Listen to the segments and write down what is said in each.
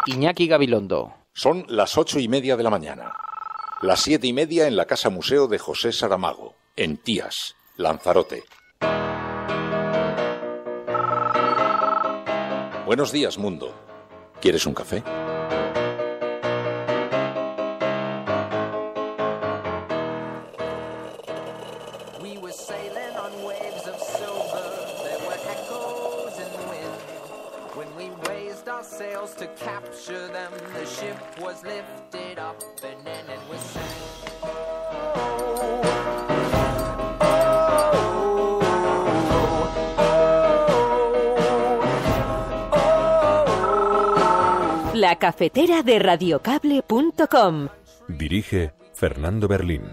Iñaki Gabilondo. Son las 8:30 de la mañana. Las 7:30 en la Casa Museo de José Saramago, en Tías, Lanzarote. Buenos días, mundo. ¿Quieres un café? La cafetera de radiocable.com. Dirige Fernando Berlín.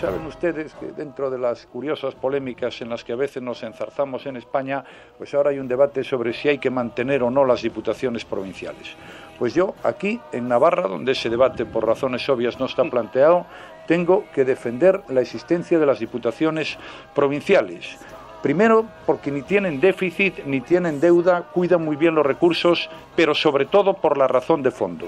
Saben ustedes que dentro de las curiosas polémicas en las que a veces nos enzarzamos en España, pues ahora hay un debate sobre si hay que mantener o no las diputaciones provinciales. Pues yo, aquí, en Navarra, donde ese debate por razones obvias no está planteado, tengo que defender la existencia de las diputaciones provinciales. Primero, porque ni tienen déficit, ni tienen deuda, cuidan muy bien los recursos, pero sobre todo por la razón de fondo,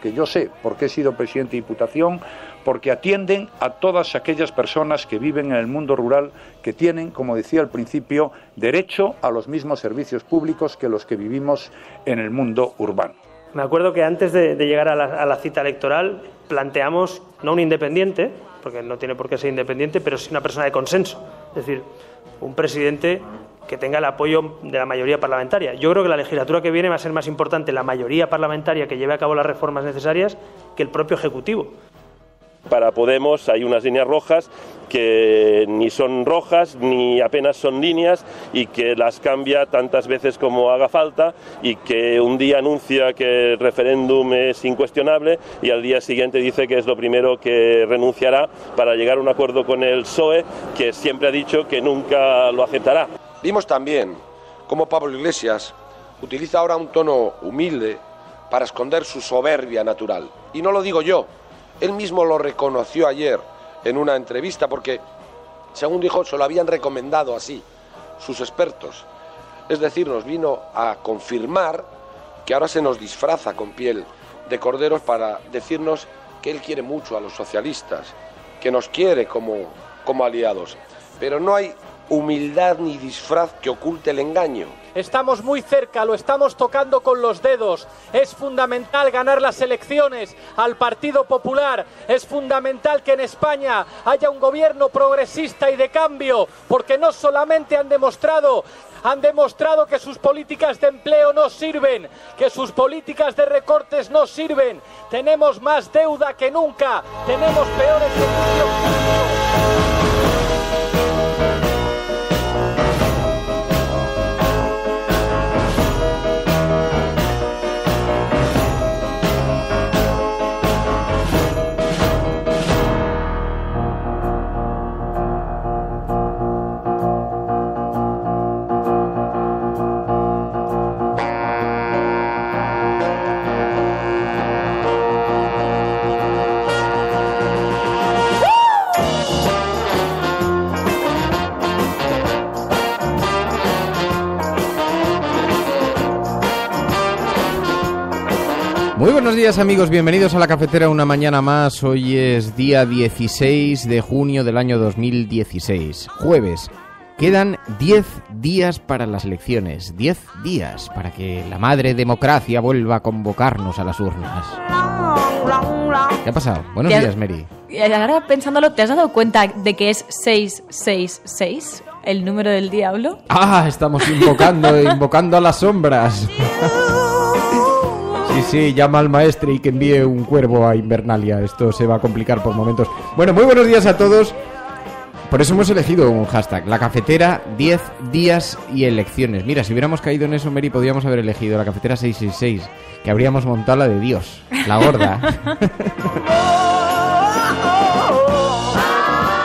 que yo sé, porque he sido presidente de Diputación, porque atienden a todas aquellas personas que viven en el mundo rural, que tienen, como decía al principio, derecho a los mismos servicios públicos que los que vivimos en el mundo urbano. Me acuerdo que antes de llegar a la cita electoral planteamos, no un independiente, porque no tiene por qué ser independiente, pero sí una persona de consenso, es decir, un presidente que tenga el apoyo de la mayoría parlamentaria. Yo creo que la legislatura que viene va a ser más importante la mayoría parlamentaria que lleve a cabo las reformas necesarias que el propio Ejecutivo. Para Podemos hay unas líneas rojas que ni son rojas ni apenas son líneas y que las cambia tantas veces como haga falta y que un día anuncia que el referéndum es incuestionable y al día siguiente dice que es lo primero que renunciará para llegar a un acuerdo con el PSOE, que siempre ha dicho que nunca lo aceptará. Vimos también cómo Pablo Iglesias utiliza ahora un tono humilde para esconder su soberbia natural. Y no lo digo yo. Él mismo lo reconoció ayer en una entrevista porque, según dijo, se lo habían recomendado así sus expertos. Es decir, nos vino a confirmar que ahora se nos disfraza con piel de corderos para decirnos que él quiere mucho a los socialistas, que nos quiere como aliados. Pero no hay humildad ni disfraz que oculte el engaño. Estamos muy cerca, lo estamos tocando con los dedos. Es fundamental ganar las elecciones al Partido Popular. Es fundamental que en España haya un gobierno progresista y de cambio, porque no solamente han demostrado que sus políticas de empleo no sirven, que sus políticas de recortes no sirven. Tenemos más deuda que nunca, tenemos peores servicios públicos. Muy buenos días, amigos, bienvenidos a La Cafetera una mañana más. Hoy es día 16 de junio del año 2016, jueves. Quedan 10 días para las elecciones, 10 días para que la madre democracia vuelva a convocarnos a las urnas. ¿Qué ha pasado? Buenos días, Mary. Ahora pensándolo, ¿te has dado cuenta de que es 666, el número del diablo? Ah, estamos invocando a las sombras. Sí, llama al maestre y que envíe un cuervo a Invernalia. Esto se va a complicar por momentos. Bueno, muy buenos días a todos. Por eso hemos elegido un hashtag, La Cafetera, 10 días y elecciones. Mira, si hubiéramos caído en eso, Mary, podríamos haber elegido La Cafetera 666, que habríamos montado la de Dios, la gorda.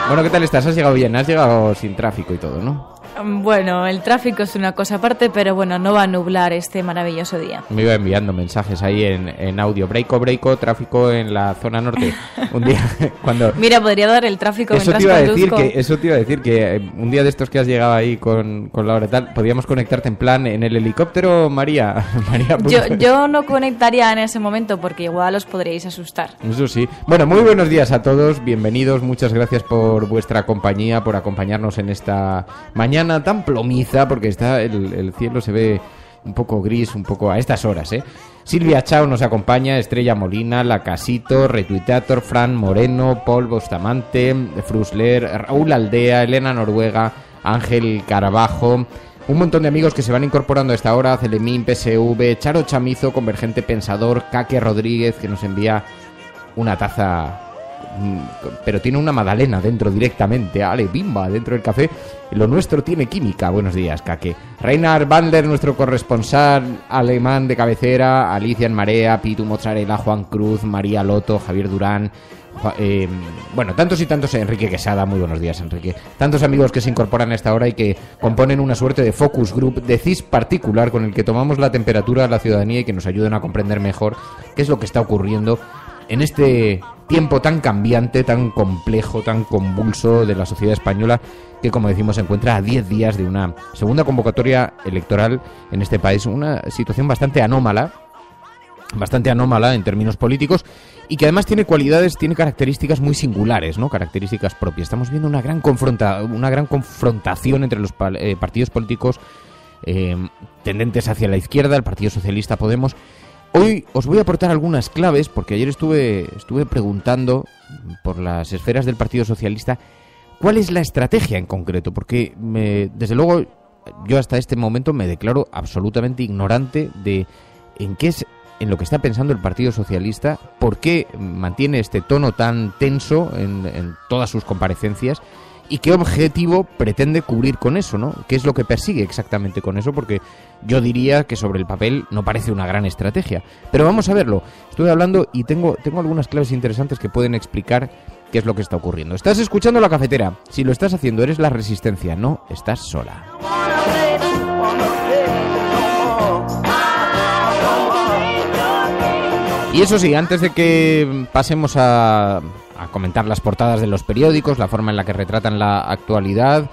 Bueno, ¿qué tal estás? ¿Has llegado bien? Has llegado sin tráfico y todo, ¿no? Bueno, el tráfico es una cosa aparte, pero bueno, no va a nublar este maravilloso día. Me iba enviando mensajes ahí en audio. Breiko, tráfico en la zona norte. Un día cuando... Mira, podría dar el tráfico mientras conduzco. Eso te iba a decir, que un día de estos que has llegado ahí con la hora tal, podríamos conectarte en plan en el helicóptero, María. Yo no conectaría en ese momento porque igual os podríais asustar. Eso sí. Bueno, muy buenos días a todos, bienvenidos, muchas gracias por vuestra compañía, por acompañarnos en esta mañana tan plomiza, porque está el cielo se ve un poco gris, un poco a estas horas, ¿eh? Silvia Chao nos acompaña, Estrella Molina, La Casito, Retuitator, Fran Moreno, Paul Bustamante, Frusler, Raúl Aldea, Elena Noruega, Ángel Carabajo, un montón de amigos que se van incorporando a esta hora, Celemín, PSV, Charo Chamizo, Convergente Pensador, Caque Rodríguez, que nos envía una taza, pero tiene una magdalena dentro directamente, ale, bimba, dentro del café. Lo nuestro tiene química. Buenos días, Caque. Reinhard Bandler, nuestro corresponsal alemán de cabecera, Alicia en Marea, Pitu Mozzarella, Juan Cruz, María Loto, Javier Durán, bueno, tantos y tantos, Enrique Quesada, muy buenos días, Enrique. Tantos amigos que se incorporan a esta hora y que componen una suerte de focus group, de CIS particular, con el que tomamos la temperatura a la ciudadanía y que nos ayudan a comprender mejor qué es lo que está ocurriendo en este tiempo tan cambiante, tan complejo, tan convulso de la sociedad española, que, como decimos, se encuentra a 10 días de una segunda convocatoria electoral en este país. Una situación bastante anómala en términos políticos, y que además tiene cualidades, tiene características muy singulares, ¿no? Características propias. Estamos viendo una gran confrontación entre los partidos políticos tendentes hacia la izquierda, el Partido Socialista, Podemos. Hoy os voy a aportar algunas claves, porque ayer estuve preguntando por las esferas del Partido Socialista cuál es la estrategia en concreto, porque desde luego yo hasta este momento me declaro absolutamente ignorante de en lo que está pensando el Partido Socialista, por qué mantiene este tono tan tenso en todas sus comparecencias y qué objetivo pretende cubrir con eso, ¿no? ¿Qué es lo que persigue exactamente con eso? Porque yo diría que sobre el papel no parece una gran estrategia. Pero vamos a verlo. Estuve hablando y tengo algunas claves interesantes que pueden explicar qué es lo que está ocurriendo. Estás escuchando La Cafetera. Si lo estás haciendo, eres la Resistencia. No estás sola. Y eso sí, antes de que pasemos a comentar las portadas de los periódicos, la forma en la que retratan la actualidad,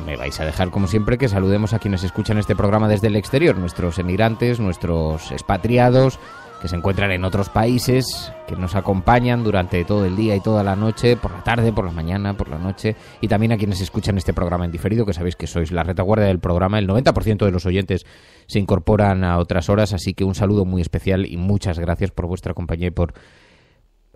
me vais a dejar, como siempre, que saludemos a quienes escuchan este programa desde el exterior, nuestros emigrantes, nuestros expatriados, que se encuentran en otros países, que nos acompañan durante todo el día y toda la noche, por la tarde, por la mañana, por la noche, y también a quienes escuchan este programa en diferido, que sabéis que sois la retaguardia del programa. El 90% de los oyentes se incorporan a otras horas, así que un saludo muy especial y muchas gracias por vuestra compañía y por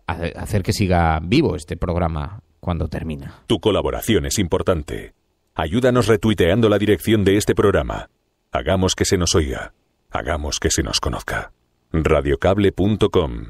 hacer que siga vivo este programa cuando termina. Tu colaboración es importante. Ayúdanos retuiteando la dirección de este programa. Hagamos que se nos oiga. Hagamos que se nos conozca. Radiocable.com.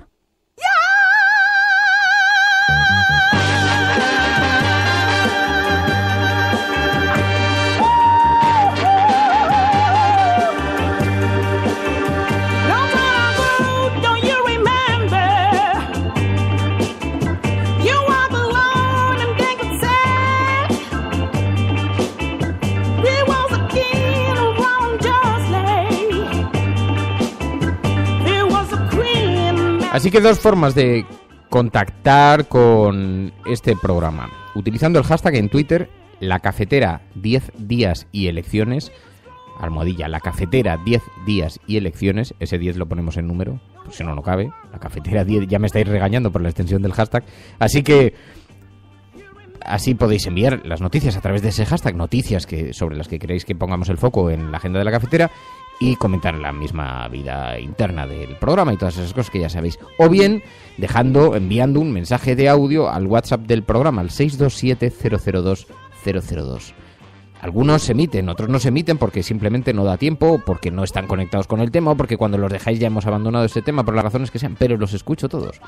Así que dos formas de contactar con este programa. Utilizando el hashtag en Twitter, La Cafetera 10 días y elecciones, almohadilla, La Cafetera 10 días y elecciones, ese 10 lo ponemos en número, pues si no, no cabe, La Cafetera 10, ya me estáis regañando por la extensión del hashtag, así que así podéis enviar las noticias a través de ese hashtag, noticias sobre las que queréis que pongamos el foco en la agenda de La Cafetera, y comentar la misma vida interna del programa y todas esas cosas que ya sabéis. O bien enviando un mensaje de audio al WhatsApp del programa, al 627-002-002. Algunos se emiten, otros no se emiten porque simplemente no da tiempo, porque no están conectados con el tema, o porque cuando los dejáis ya hemos abandonado ese tema, por las razones que sean, pero los escucho todos.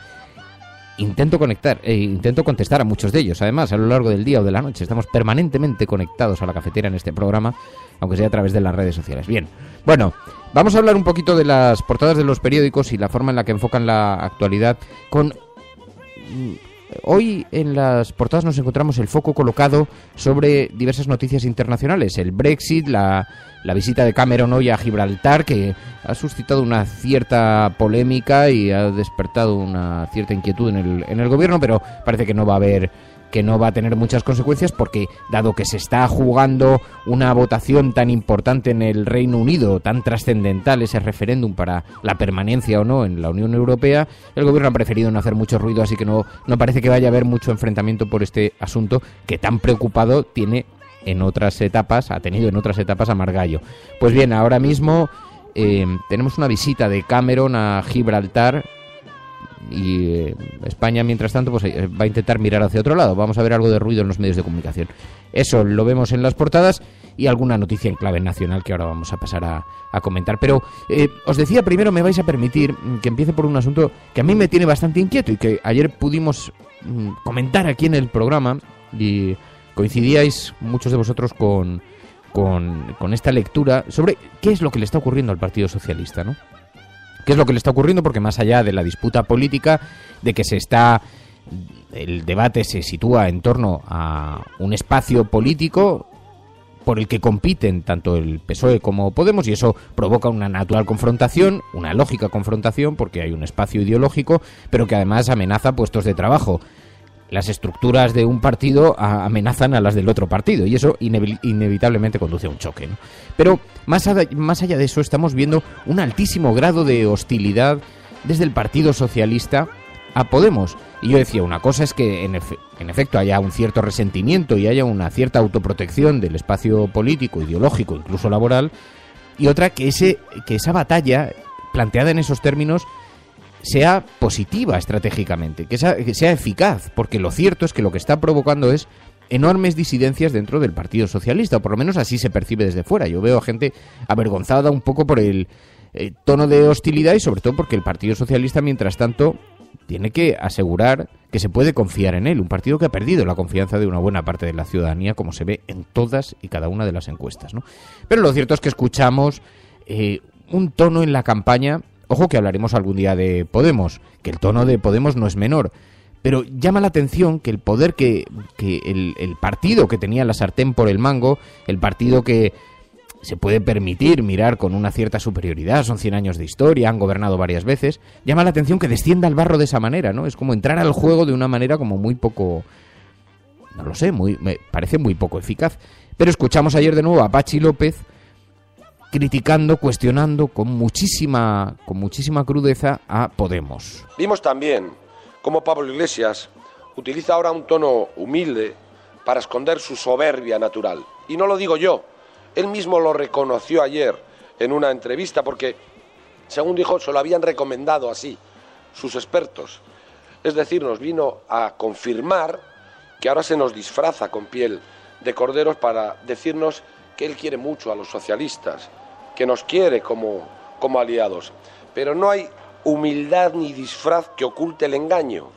Intento contestar a muchos de ellos, además, a lo largo del día o de la noche. Estamos permanentemente conectados a La Cafetera en este programa, aunque sea a través de las redes sociales. Bien, bueno, vamos a hablar un poquito de las portadas de los periódicos y la forma en la que enfocan la actualidad con Hoy en las portadas nos encontramos el foco colocado sobre diversas noticias internacionales. El Brexit, la visita de Cameron hoy a Gibraltar, que ha suscitado una cierta polémica y ha despertado una cierta inquietud en el gobierno, pero parece que no va a tener muchas consecuencias porque, dado que se está jugando una votación tan importante en el Reino Unido, tan trascendental ese referéndum para la permanencia o no en la Unión Europea, el gobierno ha preferido no hacer mucho ruido, así que no parece que vaya a haber mucho enfrentamiento por este asunto que tan preocupado ha tenido en otras etapas a Margallo. Pues bien, ahora mismo tenemos una visita de Cameron a Gibraltar, y España, mientras tanto, pues va a intentar mirar hacia otro lado. Vamos a ver algo de ruido en los medios de comunicación. Eso lo vemos en las portadas y alguna noticia en clave nacional que ahora vamos a pasar a comentar. Pero os decía, primero me vais a permitir que empiece por un asunto que a mí me tiene bastante inquieto y que ayer pudimos comentar aquí en el programa y coincidíais muchos de vosotros con esta lectura sobre qué es lo que le está ocurriendo al Partido Socialista, ¿no? ¿Qué es lo que le está ocurriendo? Porque más allá de la disputa política, de que el debate se sitúa en torno a un espacio político por el que compiten tanto el PSOE como Podemos, y eso provoca una natural confrontación, una lógica confrontación, porque hay un espacio ideológico, pero que además amenaza puestos de trabajo. Las estructuras de un partido amenazan a las del otro partido y eso inevitablemente conduce a un choque, ¿no? Pero más allá de eso estamos viendo un altísimo grado de hostilidad desde el Partido Socialista a Podemos. Y yo decía, una cosa es que en efecto haya un cierto resentimiento y haya una cierta autoprotección del espacio político, ideológico, incluso laboral, y otra que esa batalla planteada en esos términos sea positiva estratégicamente, que sea eficaz, porque lo cierto es que lo que está provocando es enormes disidencias dentro del Partido Socialista, o por lo menos así se percibe desde fuera. Yo veo a gente avergonzada un poco por el tono de hostilidad y sobre todo porque el Partido Socialista, mientras tanto, tiene que asegurar que se puede confiar en él, un partido que ha perdido la confianza de una buena parte de la ciudadanía, como se ve en todas y cada una de las encuestas, ¿no? Pero lo cierto es que escuchamos un tono en la campaña. Ojo que hablaremos algún día de Podemos, que el tono de Podemos no es menor, pero llama la atención que el poder que el partido que tenía la sartén por el mango, el partido que se puede permitir mirar con una cierta superioridad, son 100 años de historia, han gobernado varias veces, llama la atención que descienda al barro de esa manera, ¿no? Es como entrar al juego de una manera como muy poco, no lo sé, me parece muy poco eficaz. Pero escuchamos ayer de nuevo a Patxi López criticando, cuestionando con muchísima crudeza a Podemos. Vimos también cómo Pablo Iglesias utiliza ahora un tono humilde para esconder su soberbia natural. Y no lo digo yo, él mismo lo reconoció ayer en una entrevista porque, según dijo, se lo habían recomendado así sus expertos. Es decir, nos vino a confirmar que ahora se nos disfraza con piel de corderos para decirnos que él quiere mucho a los socialistas, que nos quiere como aliados. Pero no hay humildad ni disfraz que oculte el engaño.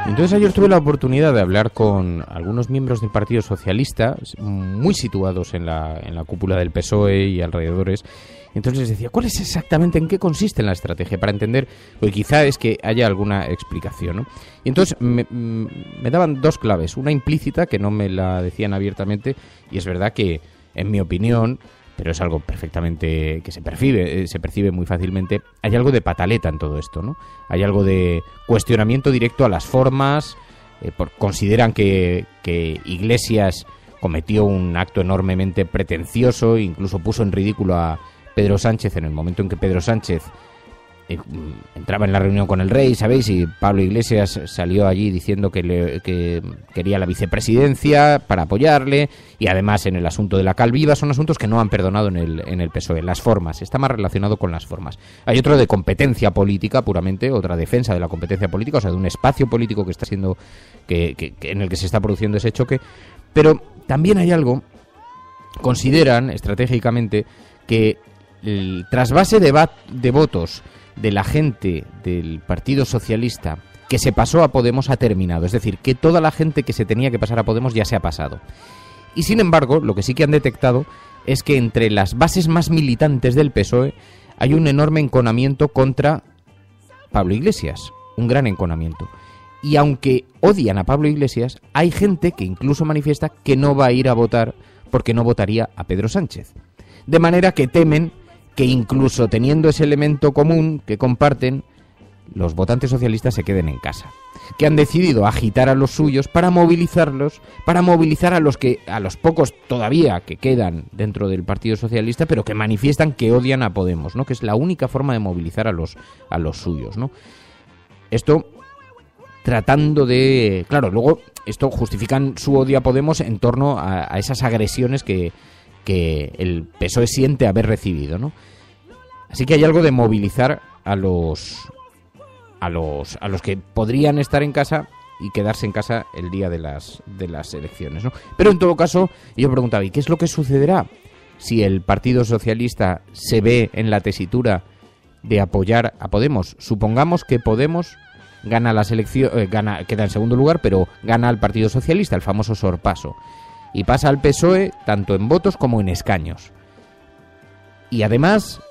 Entonces ayer tuve la oportunidad de hablar con algunos miembros del Partido Socialista, muy situados en la cúpula del PSOE y alrededores. Entonces les decía, ¿cuál es exactamente, en qué consiste la estrategia? Para entender, porque quizá es que haya alguna explicación, ¿no? Y entonces me daban dos claves, una implícita, que no me la decían abiertamente, y es verdad que, en mi opinión, pero es algo perfectamente que se percibe muy fácilmente, hay algo de pataleta en todo esto, ¿no? Hay algo de cuestionamiento directo a las formas, consideran que Iglesias cometió un acto enormemente pretencioso, incluso puso en ridículo a Pedro Sánchez en el momento en que Pedro Sánchez entraba en la reunión con el rey, ¿sabéis? Y Pablo Iglesias salió allí diciendo que quería la vicepresidencia para apoyarle, y además en el asunto de la Cal Viva son asuntos que no han perdonado en el PSOE. Las formas, está más relacionado con las formas. Hay otro de competencia política puramente, otra defensa de la competencia política, o sea, de un espacio político que está siendo en el que se está produciendo ese choque, pero también hay algo, consideran estratégicamente que el trasvase de votos de la gente del Partido Socialista que se pasó a Podemos ha terminado. Es decir, que toda la gente que se tenía que pasar a Podemos ya se ha pasado. Y sin embargo, lo que sí que han detectado es que entre las bases más militantes del PSOE hay un enorme enconamiento contra Pablo Iglesias, un gran enconamiento. Y aunque odian a Pablo Iglesias, hay gente que incluso manifiesta que no va a ir a votar porque no votaría a Pedro Sánchez. De manera que temen que incluso teniendo ese elemento común que comparten, los votantes socialistas se queden en casa. Que han decidido agitar a los suyos para movilizarlos, para movilizar a los pocos todavía que quedan dentro del Partido Socialista, pero que manifiestan que odian a Podemos, ¿no? Que es la única forma de movilizar a los suyos, ¿no? Esto tratando de... Claro, luego esto justifican su odio a Podemos en torno a esas agresiones que el PSOE siente haber recibido, ¿no? Así que hay algo de movilizar a los que podrían estar en casa y quedarse en casa el día de las elecciones, ¿no? Pero en todo caso, yo preguntaba, ¿y qué es lo que sucederá si el Partido Socialista se ve en la tesitura de apoyar a Podemos? Supongamos que Podemos gana las elecciones, queda en segundo lugar, pero gana al Partido Socialista, el famoso sorpaso, y pasa al PSOE tanto en votos como en escaños. Y además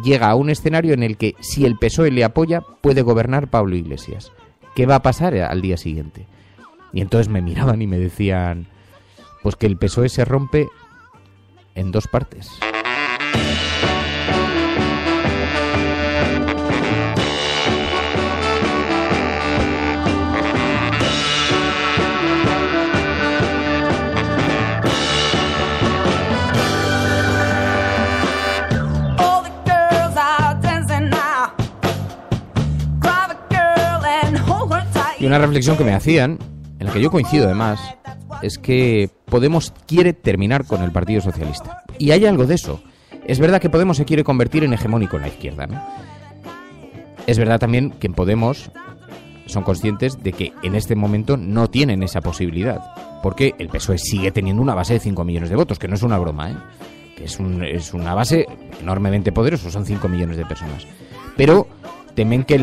llega a un escenario en el que, si el PSOE le apoya, puede gobernar Pablo Iglesias. ¿Qué va a pasar al día siguiente? Y entonces me miraban y me decían, pues que el PSOE se rompe en dos partes. Y una reflexión que me hacían, en la que yo coincido además, es que Podemos quiere terminar con el Partido Socialista. Y hay algo de eso. Es verdad que Podemos se quiere convertir en hegemónico en la izquierda, ¿no? Es verdad también que en Podemos son conscientes de que en este momento no tienen esa posibilidad, porque el PSOE sigue teniendo una base de 5 millones de votos, que no es una broma, ¿eh? Que es una base enormemente poderosa, son 5 millones de personas. Pero temen que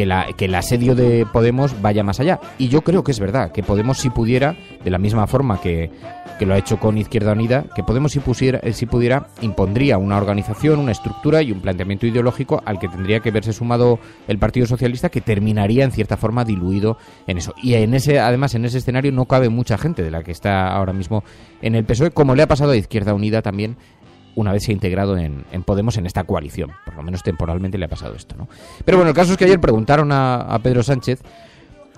el asedio de Podemos vaya más allá. Y yo creo que es verdad, que Podemos, si pudiera, de la misma forma que lo ha hecho con Izquierda Unida, que Podemos, si pudiera, impondría una organización, una estructura y un planteamiento ideológico al que tendría que verse sumado el Partido Socialista, que terminaría en cierta forma diluido en eso. Y además en ese escenario no cabe mucha gente de la que está ahora mismo en el PSOE, como le ha pasado a Izquierda Unida también, una vez se ha integrado en Podemos en esta coalición. Por lo menos temporalmente le ha pasado esto, ¿no? Pero bueno, el caso es que ayer preguntaron a Pedro Sánchez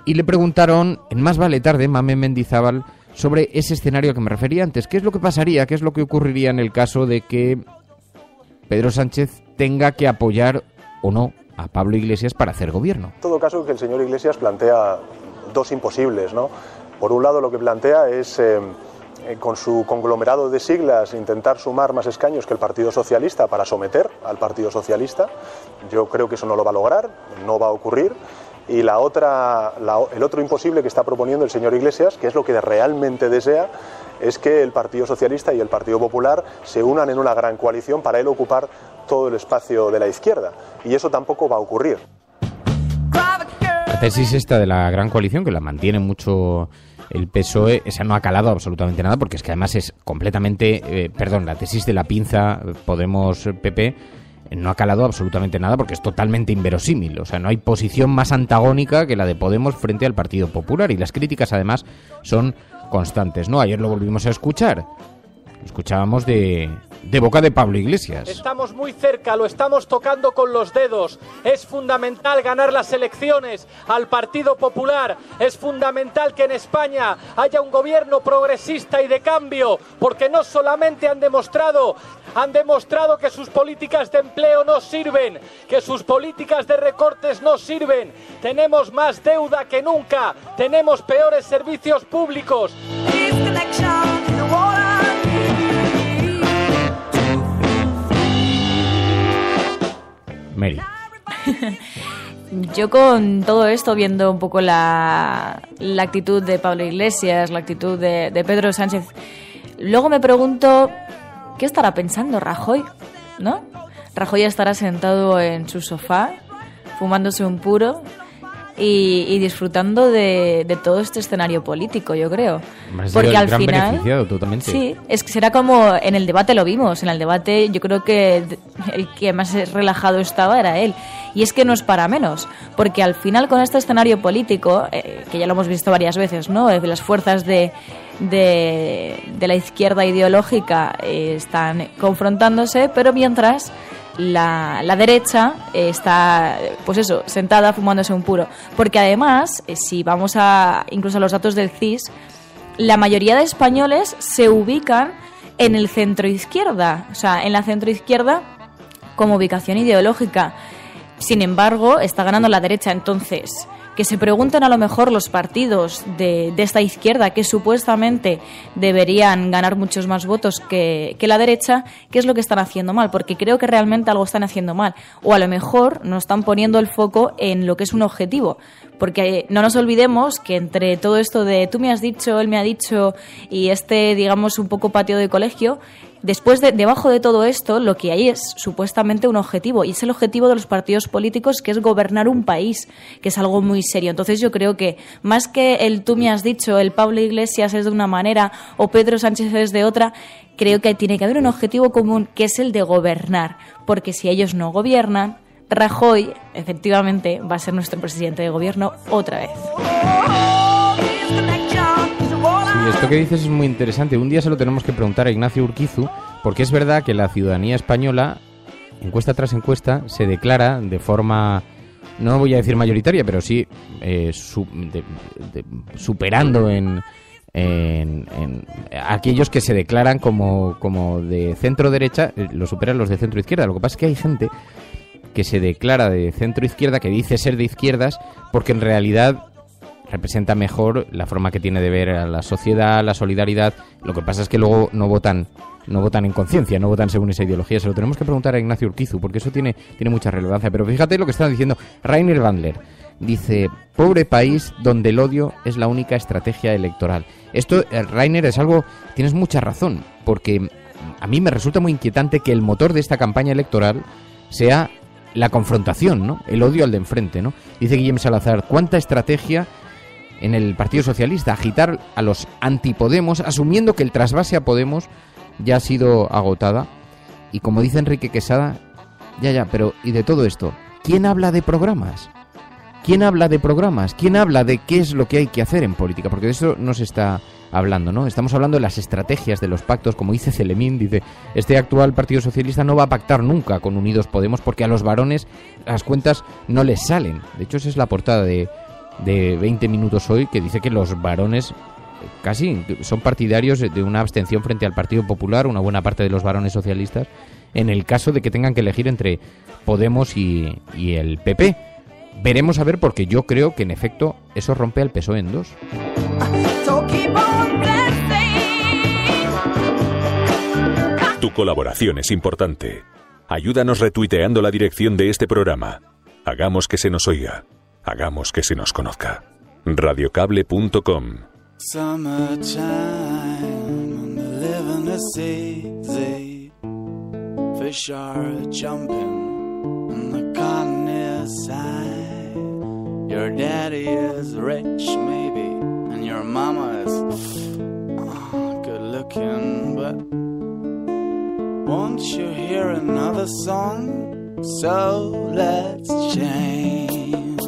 y le preguntaron, en Más vale tarde, Mamen Mendizábal, sobre ese escenario al que me refería antes. ¿Qué es lo que pasaría? ¿Qué es lo que ocurriría en el caso de que Pedro Sánchez tenga que apoyar o no a Pablo Iglesias para hacer gobierno? En todo caso, que el señor Iglesias plantea dos imposibles, ¿no? Por un lado, lo que plantea es, con su conglomerado de siglas, intentar sumar más escaños que el Partido Socialista para someter al Partido Socialista. Yo creo que eso no lo va a lograr, no va a ocurrir. Y el otro imposible que está proponiendo el señor Iglesias, que es lo que realmente desea, es que el Partido Socialista y el Partido Popular se unan en una gran coalición para él ocupar todo el espacio de la izquierda. Y eso tampoco va a ocurrir. La tesis esta de la gran coalición, que la mantiene mucho el PSOE, esa no ha calado absolutamente nada, porque es que además es completamente... la tesis de la pinza Podemos-PP no ha calado absolutamente nada, porque es totalmente inverosímil. O sea, no hay posición más antagónica que la de Podemos frente al Partido Popular, y las críticas además son constantes, ¿no? Ayer lo volvimos a escuchar. Lo escuchábamos de boca de Pablo Iglesias. Estamos muy cerca, lo estamos tocando con los dedos. Es fundamental ganar las elecciones al Partido Popular. Es fundamental que en España haya un gobierno progresista y de cambio, porque no solamente han demostrado que sus políticas de empleo no sirven, que sus políticas de recortes no sirven. Tenemos más deuda que nunca, tenemos peores servicios públicos. Mary. Yo con todo esto, viendo un poco la actitud de Pablo Iglesias, la actitud de Pedro Sánchez, luego me pregunto, ¿qué estará pensando Rajoy? ¿No? Rajoy estará sentado en su sofá, fumándose un puro y disfrutando de todo este escenario político, yo creo. Porque al final, totalmente. Sí, es que será como en el debate lo vimos. En el debate yo creo que el que más relajado estaba era él. Y es que no es para menos, porque al final con este escenario político, que ya lo hemos visto varias veces, ¿no? Las fuerzas de la izquierda ideológica están confrontándose, pero mientras la derecha está, pues eso, sentada fumándose un puro. Porque además, si vamos incluso a los datos del CIS, la mayoría de españoles se ubican en el centro-izquierda, o sea, en la centro-izquierda como ubicación ideológica. Sin embargo, está ganando la derecha. Entonces, que se pregunten a lo mejor los partidos de esta izquierda, que supuestamente deberían ganar muchos más votos que la derecha, qué es lo que están haciendo mal, porque creo que realmente algo están haciendo mal, o a lo mejor no están poniendo el foco en lo que es un objetivo, porque no nos olvidemos que entre todo esto de tú me has dicho, él me ha dicho, y digamos, un poco patio de colegio, después debajo de todo esto, lo que hay es supuestamente un objetivo, y es el objetivo de los partidos políticos, que es gobernar un país, que es algo muy serio. Entonces yo creo que más que el tú me has dicho, el Pablo Iglesias es de una manera o Pedro Sánchez es de otra, creo que tiene que haber un objetivo común, que es el de gobernar, porque si ellos no gobiernan, Rajoy efectivamente va a ser nuestro presidente de gobierno otra vez. Sí, esto que dices es muy interesante. Un día se lo tenemos que preguntar a Ignacio Urquizu, porque es verdad que la ciudadanía española, encuesta tras encuesta, se declara de forma, no voy a decir mayoritaria, pero sí superando en aquellos que se declaran como de centro-derecha, lo superan los de centro-izquierda. Lo que pasa es que hay gente que se declara de centro-izquierda, que dice ser de izquierdas, porque en realidad representa mejor la forma que tiene de ver a la sociedad, la solidaridad. Lo que pasa es que luego no votan en conciencia, no votan según esa ideología. Se lo tenemos que preguntar a Ignacio Urquizu, porque eso tiene mucha relevancia. Pero fíjate lo que está diciendo Rainer Bandler. Dice, pobre país donde el odio es la única estrategia electoral. Esto, Rainer, es algo, tienes mucha razón, porque a mí me resulta muy inquietante que el motor de esta campaña electoral sea la confrontación, ¿no? El odio al de enfrente, ¿no? Dice Guillem Salazar, ¿cuánta estrategia en el Partido Socialista? Agitar a los antipodemos, asumiendo que el trasvase a Podemos ya ha sido agotada. Y como dice Enrique Quesada, pero ¿y de todo esto? ¿Quién habla de programas? ¿Quién habla de programas? ¿Quién habla de qué es lo que hay que hacer en política? Porque de eso no se está hablando, ¿no? Estamos hablando de las estrategias, de los pactos, como dice Celemín, dice, este actual Partido Socialista no va a pactar nunca con Unidos Podemos porque a los varones las cuentas no les salen. De hecho, esa es la portada de 20 minutos hoy, que dice que los varones casi son partidarios de una abstención frente al Partido Popular, una buena parte de los varones socialistas, en el caso de que tengan que elegir entre Podemos y el PP. Veremos a ver, porque yo creo que en efecto eso rompe al PSOE en dos. Tu colaboración es importante. Ayúdanos retuiteando la dirección de este programa. Hagamos que se nos oiga. Hagamos que se nos conozca. Radiocable.com. Your daddy is rich, maybe, and your mama is good looking, but won't you hear another song? So let's change.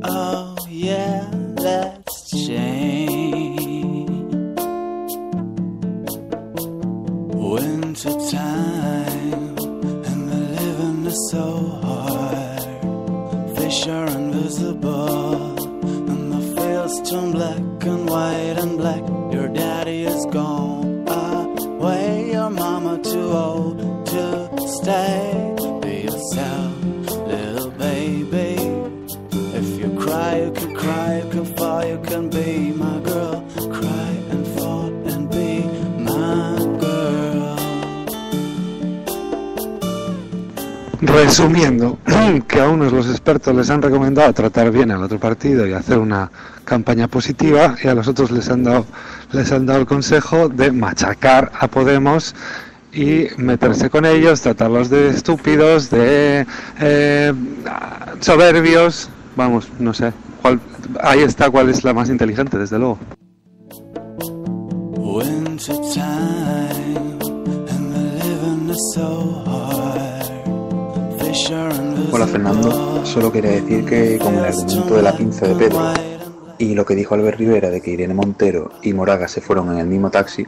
Oh yeah, let's change. Winter time and the living is so hard. Fish are invisible and the fields turn black and white and black. Your daddy is gone away, your mama too old to stay. Be yourself, little baby. If you cry, you can cry, you can fall, you can be my girl. Cry and fall and be my girl. Resumiendo, que a unos los expertos les han recomendado tratar bien al otro partido y hacer una campaña positiva, y a los otros les han dado el consejo de machacar a Podemos y meterse con ellos, tratarlos de estúpidos, de soberbios, vamos, no sé. Ahí está cuál es la más inteligente, desde luego. Hola Fernando, solo quería decir que con el argumento de la pinza de Pedro y lo que dijo Albert Rivera de que Irene Montero y Moraga se fueron en el mismo taxi,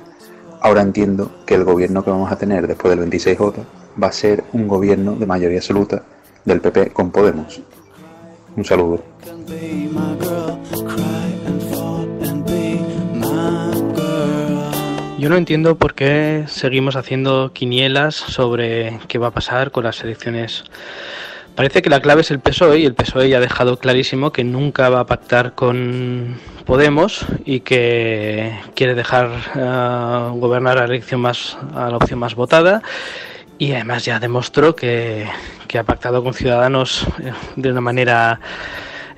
ahora entiendo que el gobierno que vamos a tener después del 26J va a ser un gobierno de mayoría absoluta del PP con Podemos. Un saludo. Yo no entiendo por qué seguimos haciendo quinielas sobre qué va a pasar con las elecciones. Parece que la clave es el PSOE y el PSOE ya ha dejado clarísimo que nunca va a pactar con Podemos y que quiere dejar gobernar a la opción más votada, y además ya demostró que ha pactado con Ciudadanos de una manera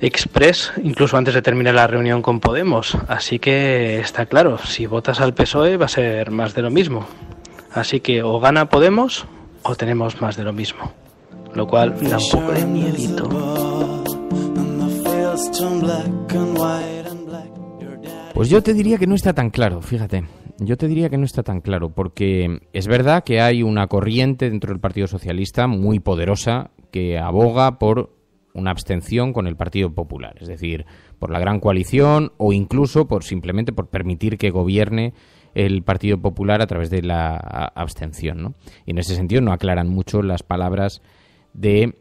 express, incluso antes de terminar la reunión con Podemos. Así que está claro, si votas al PSOE va a ser más de lo mismo. Así que o gana Podemos o tenemos más de lo mismo, lo cual da un poco de miedito. Pues yo te diría que no está tan claro, fíjate. Yo te diría que no está tan claro, porque es verdad que hay una corriente dentro del Partido Socialista muy poderosa que aboga por una abstención con el Partido Popular, es decir, por la gran coalición o incluso simplemente por permitir que gobierne el Partido Popular a través de la abstención, ¿no? Y en ese sentido no aclaran mucho las palabras de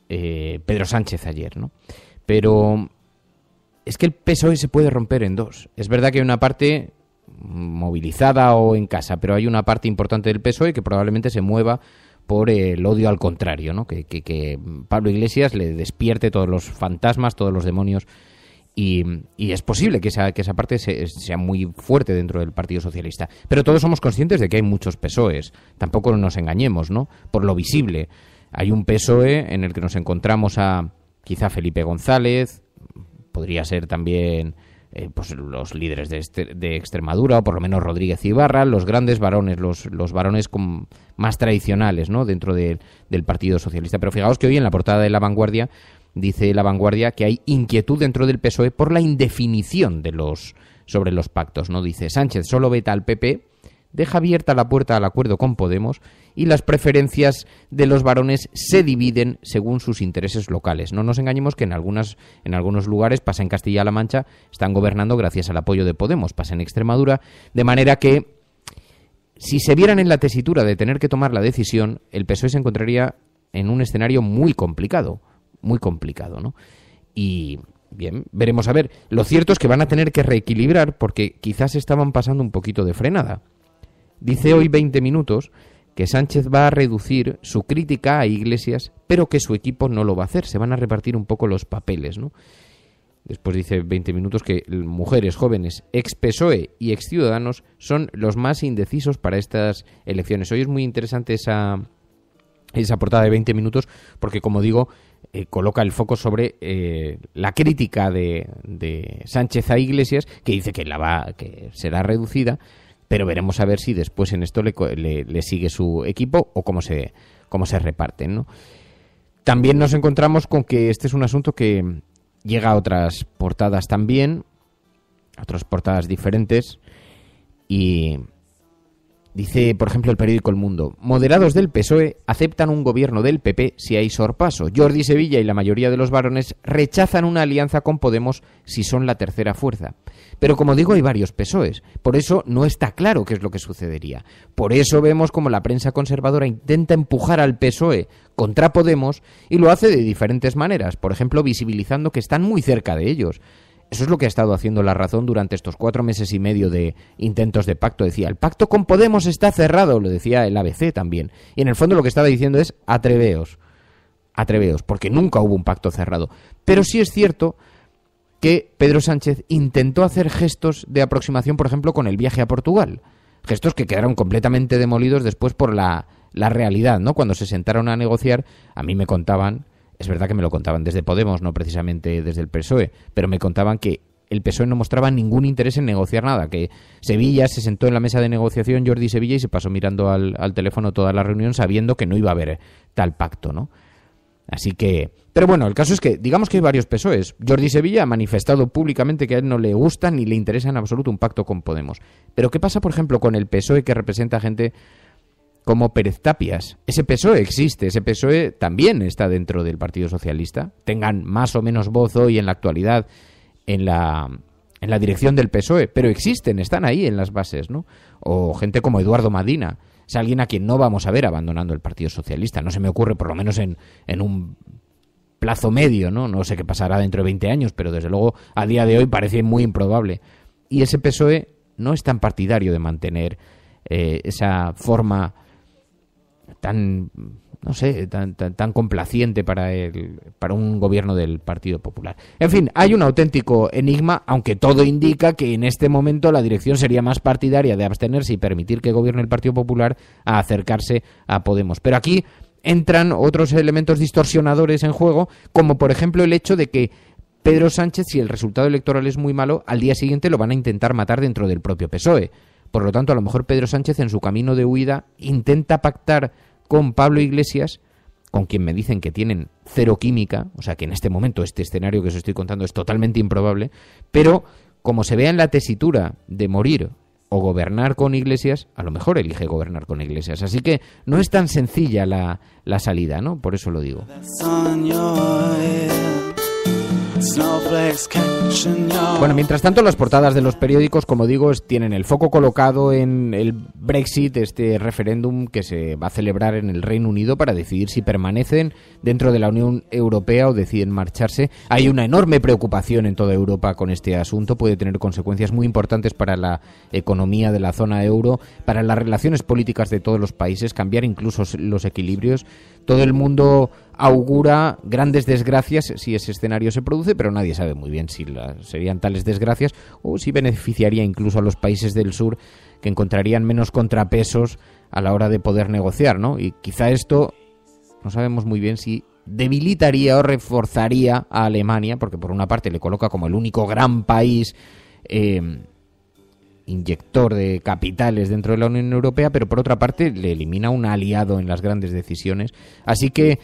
Pedro Sánchez ayer, ¿no? Pero es que el PSOE se puede romper en dos. Es verdad que hay una parte movilizada o en casa, pero hay una parte importante del PSOE que probablemente se mueva por el odio al contrario, ¿no? Que Pablo Iglesias le despierte todos los fantasmas, todos los demonios, y es posible que esa parte sea muy fuerte dentro del Partido Socialista. Pero todos somos conscientes de que hay muchos PSOEs, tampoco nos engañemos, ¿no? Por lo visible. Hay un PSOE en el que nos encontramos a quizá Felipe González, podría ser también pues los líderes de Extremadura, o por lo menos Rodríguez Ibarra, los grandes varones, los varones más tradicionales, ¿no? Dentro del Partido Socialista. Pero fijaos que hoy en la portada de La Vanguardia dice La Vanguardia que hay inquietud dentro del PSOE por la indefinición sobre los pactos, ¿no? Dice: Sánchez solo veta al PP, deja abierta la puerta al acuerdo con Podemos y las preferencias de los varones se dividen según sus intereses locales. No nos engañemos que en algunos lugares, pasa en Castilla-La Mancha, están gobernando gracias al apoyo de Podemos, pasa en Extremadura, de manera que si se vieran en la tesitura de tener que tomar la decisión, el PSOE se encontraría en un escenario muy complicado, ¿no? Y bien, veremos a ver. Lo cierto es que van a tener que reequilibrar porque quizás estaban pasando un poquito de frenada. Dice hoy 20 minutos que Sánchez va a reducir su crítica a Iglesias, pero que su equipo no lo va a hacer. Se van a repartir un poco los papeles, ¿no? Después dice 20 minutos que mujeres, jóvenes, ex-PSOE y ex-Ciudadanos son los más indecisos para estas elecciones. Hoy es muy interesante esa portada de 20 minutos porque, como digo, coloca el foco sobre la crítica de Sánchez a Iglesias, que dice que será reducida, pero veremos a ver si después en esto le sigue su equipo o cómo se reparten, ¿no? También nos encontramos con que este es un asunto que llega a otras portadas también, a otras portadas diferentes, y dice, por ejemplo, el periódico El Mundo: moderados del PSOE aceptan un gobierno del PP si hay sorpaso. Jordi Sevilla y la mayoría de los varones rechazan una alianza con Podemos si son la tercera fuerza. Pero como digo, hay varios PSOEs, por eso no está claro qué es lo que sucedería. Por eso vemos como la prensa conservadora intenta empujar al PSOE contra Podemos y lo hace de diferentes maneras, por ejemplo, visibilizando que están muy cerca de ellos. Eso es lo que ha estado haciendo La Razón durante estos 4 meses y medio de intentos de pacto. Decía, el pacto con Podemos está cerrado, lo decía el ABC también. Y en el fondo lo que estaba diciendo es, atreveos, porque nunca hubo un pacto cerrado. Pero sí es cierto que Pedro Sánchez intentó hacer gestos de aproximación, por ejemplo, con el viaje a Portugal. Gestos que quedaron completamente demolidos después por la realidad, ¿no? Cuando se sentaron a negociar, a mí me contaban, es verdad que me lo contaban desde Podemos, no precisamente desde el PSOE, pero me contaban que el PSOE no mostraba ningún interés en negociar nada, que Sevilla se sentó en la mesa de negociación, Jordi Sevilla, y se pasó mirando al teléfono toda la reunión sabiendo que no iba a haber tal pacto, ¿no? Así que... Pero bueno, el caso es que, digamos que hay varios PSOEs. Jordi Sevilla ha manifestado públicamente que a él no le gusta ni le interesa en absoluto un pacto con Podemos. Pero ¿qué pasa, por ejemplo, con el PSOE que representa a gente como Pérez Tapias? Ese PSOE existe, ese PSOE también está dentro del Partido Socialista. Tengan más o menos voz hoy en la actualidad en la dirección del PSOE, pero existen, están ahí en las bases, ¿no? O gente como Eduardo Madina. Es alguien a quien no vamos a ver abandonando el Partido Socialista. No se me ocurre, por lo menos en un plazo medio, ¿no? No sé qué pasará dentro de 20 años, pero desde luego a día de hoy parece muy improbable. Y ese PSOE no es tan partidario de mantener esa forma tan, no sé, tan complaciente para un gobierno del Partido Popular. En fin, hay un auténtico enigma, aunque todo indica que en este momento la dirección sería más partidaria de abstenerse y permitir que gobierne el Partido Popular a acercarse a Podemos. Pero aquí entran otros elementos distorsionadores en juego, como por ejemplo el hecho de que Pedro Sánchez, si el resultado electoral es muy malo, al día siguiente lo van a intentar matar dentro del propio PSOE. Por lo tanto, a lo mejor Pedro Sánchez, en su camino de huida, intenta pactar con Pablo Iglesias, con quien me dicen que tienen cero química, o sea que en este momento este escenario que os estoy contando es totalmente improbable, pero como se vea en la tesitura de morir o gobernar con Iglesias, a lo mejor elige gobernar con Iglesias. Así que no es tan sencilla la salida, ¿no? Por eso lo digo. Bueno, mientras tanto, las portadas de los periódicos, como digo, tienen el foco colocado en el Brexit, este referéndum que se va a celebrar en el Reino Unido para decidir si permanecen dentro de la Unión Europea o deciden marcharse. Hay una enorme preocupación en toda Europa con este asunto. Puede tener consecuencias muy importantes para la economía de la zona euro, para las relaciones políticas de todos los países, cambiar incluso los equilibrios. Todo el mundo augura grandes desgracias si ese escenario se produce, pero nadie sabe muy bien si serían tales desgracias o si beneficiaría incluso a los países del sur, que encontrarían menos contrapesos a la hora de poder negociar, ¿no? Y quizá esto no sabemos muy bien si debilitaría o reforzaría a Alemania, porque por una parte le coloca como el único gran país inyector de capitales dentro de la Unión Europea, pero por otra parte le elimina un aliado en las grandes decisiones. Así que,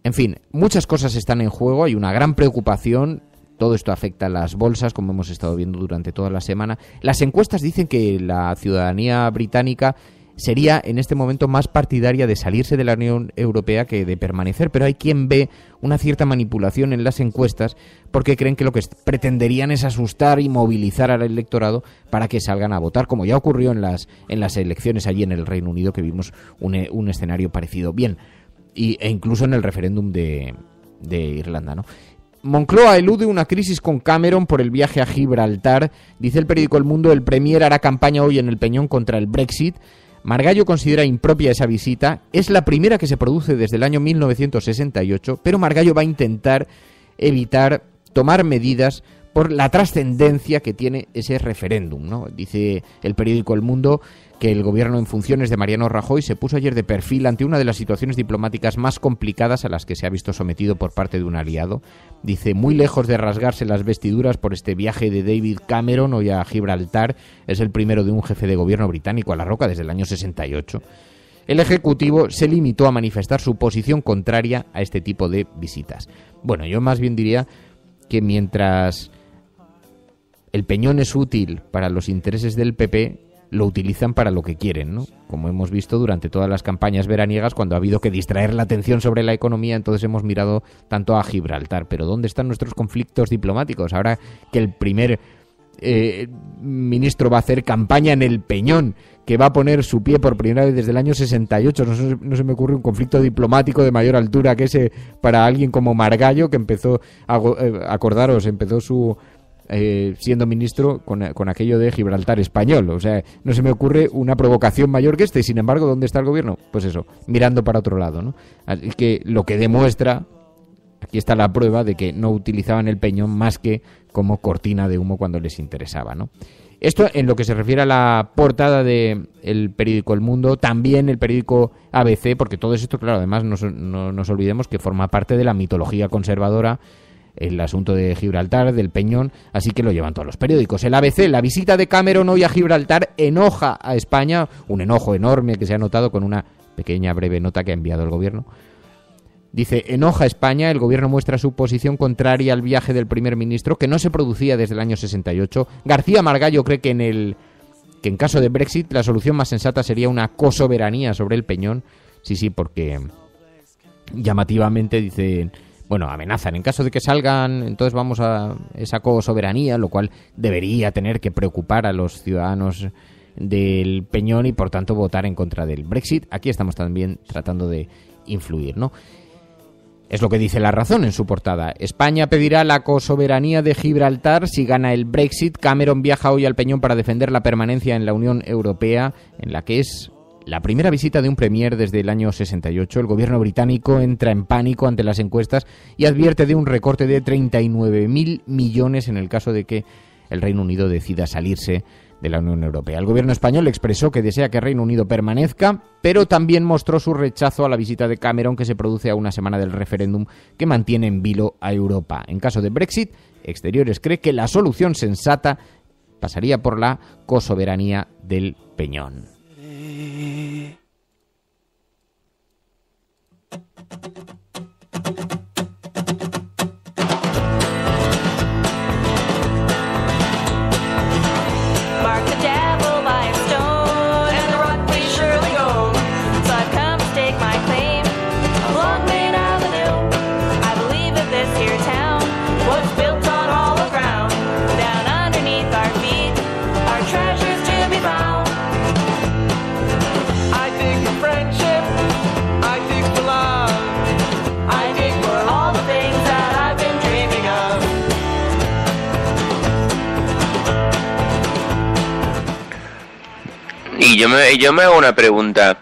en fin, muchas cosas están en juego, hay una gran preocupación. Todo esto afecta a las bolsas, como hemos estado viendo durante toda la semana. Las encuestas dicen que la ciudadanía británica sería en este momento más partidaria de salirse de la Unión Europea que de permanecer, pero hay quien ve una cierta manipulación en las encuestas porque creen que lo que pretenderían es asustar y movilizar al electorado para que salgan a votar, como ya ocurrió en las elecciones allí en el Reino Unido, que vimos un escenario parecido. Bien, e incluso en el referéndum de Irlanda, ¿no? Moncloa elude una crisis con Cameron por el viaje a Gibraltar. Dice el periódico El Mundo: el Premier hará campaña hoy en el Peñón contra el Brexit. Margallo considera impropia esa visita. Es la primera que se produce desde el año 1968, pero Margallo va a intentar evitar tomar medidas por la trascendencia que tiene ese referéndum, ¿no? Dice el periódico El Mundo que el gobierno en funciones de Mariano Rajoy se puso ayer de perfil ante una de las situaciones diplomáticas más complicadas a las que se ha visto sometido por parte de un aliado. Dice: muy lejos de rasgarse las vestiduras por este viaje de David Cameron hoy a Gibraltar, es el primero de un jefe de gobierno británico a la roca desde el año 68. El Ejecutivo se limitó a manifestar su posición contraria a este tipo de visitas. Bueno, yo más bien diría que mientras el Peñón es útil para los intereses del PP, lo utilizan para lo que quieren, ¿no? Como hemos visto durante todas las campañas veraniegas, cuando ha habido que distraer la atención sobre la economía, entonces hemos mirado tanto a Gibraltar. Pero ¿dónde están nuestros conflictos diplomáticos? Ahora que el primer ministro va a hacer campaña en el Peñón, que va a poner su pie por primera vez desde el año 68, no se me ocurre un conflicto diplomático de mayor altura que ese para alguien como Margallo, que empezó, acordaros, empezó su... siendo ministro con aquello de Gibraltar español. O sea, no se me ocurre una provocación mayor que este. Sin embargo, ¿dónde está el gobierno? Pues eso, mirando para otro lado, ¿no? Así que lo que demuestra, aquí está la prueba de que no utilizaban el Peñón más que como cortina de humo cuando les interesaba, ¿no? Esto en lo que se refiere a la portada del periódico El Mundo. También el periódico ABC, porque todo esto, claro, además no nos olvidemos que forma parte de la mitología conservadora el asunto de Gibraltar, del Peñón, así que lo llevan todos los periódicos. El ABC, la visita de Cameron hoy a Gibraltar enoja a España, un enojo enorme que se ha notado con una pequeña breve nota que ha enviado el gobierno. Dice, enoja a España, el gobierno muestra su posición contraria al viaje del primer ministro, que no se producía desde el año 68. García Margallo cree que en caso de Brexit la solución más sensata sería una cosoberanía sobre el Peñón. Sí, porque llamativamente dicen, bueno, amenazan, en caso de que salgan, entonces vamos a esa cosoberanía, lo cual debería tener que preocupar a los ciudadanos del Peñón y por tanto votar en contra del Brexit. Aquí estamos también tratando de influir, ¿no? Es lo que dice La Razón en su portada. España pedirá la cosoberanía de Gibraltar si gana el Brexit. Cameron viaja hoy al Peñón para defender la permanencia en la Unión Europea, en la que es la primera visita de un premier desde el año 68. El gobierno británico entra en pánico ante las encuestas y advierte de un recorte de 39.000 millones en el caso de que el Reino Unido decida salirse de la Unión Europea. El gobierno español expresó que desea que el Reino Unido permanezca, pero también mostró su rechazo a la visita de Cameron, que se produce a una semana del referéndum que mantiene en vilo a Europa. En caso de Brexit, Exteriores cree que la solución sensata pasaría por la cosoberanía del Peñón. Y yo me hago una pregunta.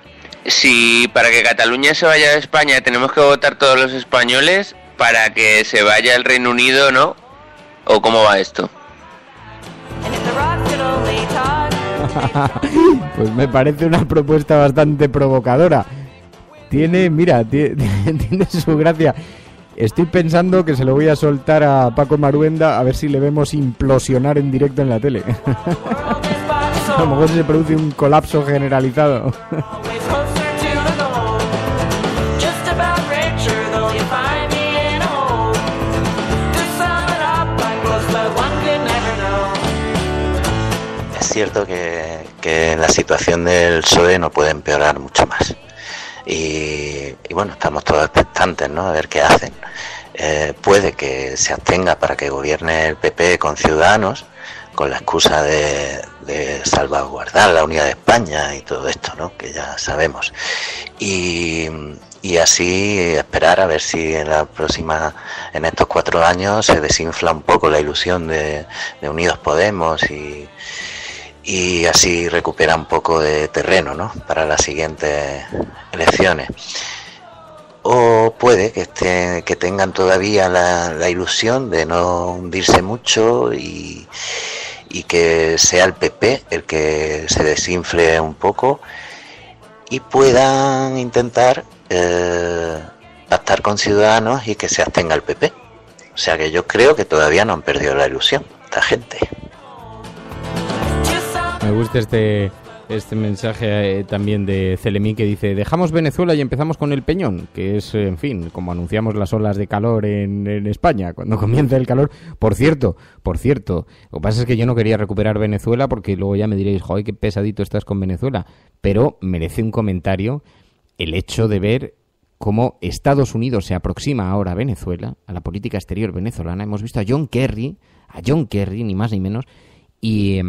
Si para que Cataluña se vaya de España tenemos que votar todos los españoles, para que se vaya el Reino Unido, ¿no? ¿O cómo va esto? Pues me parece una propuesta bastante provocadora. Tiene su gracia. Estoy pensando que se lo voy a soltar a Paco Maruenda a ver si le vemos implosionar en directo en la tele. A lo mejor se produce un colapso generalizado. Es cierto que la situación del PSOE no puede empeorar mucho más. Y bueno, estamos todos expectantes, ¿no? A ver qué hacen. Puede que se abstenga para que gobierne el PP con Ciudadanos, con la excusa de salvaguardar la unidad de España y todo esto, ¿no? Que ya sabemos. Y así esperar a ver si en estos 4 años se desinfla un poco la ilusión de Unidos Podemos y así recupera un poco de terreno, ¿no? Para las siguientes elecciones. O puede que tengan todavía la ilusión de no hundirse mucho y que sea el PP el que se desinfle un poco y puedan intentar pactar con Ciudadanos y que se abstenga el PP. O sea que yo creo que todavía no han perdido la ilusión esta gente. Me gusta este mensaje también de Celemí, que dice: dejamos Venezuela y empezamos con el Peñón, que es, en fin, como anunciamos las olas de calor en España, cuando comienza el calor. Por cierto, lo que pasa es que yo no quería recuperar Venezuela porque luego ya me diréis, joder, qué pesadito estás con Venezuela, pero merece un comentario el hecho de ver cómo Estados Unidos se aproxima ahora a Venezuela, a la política exterior venezolana. Hemos visto a John Kerry, ni más ni menos, y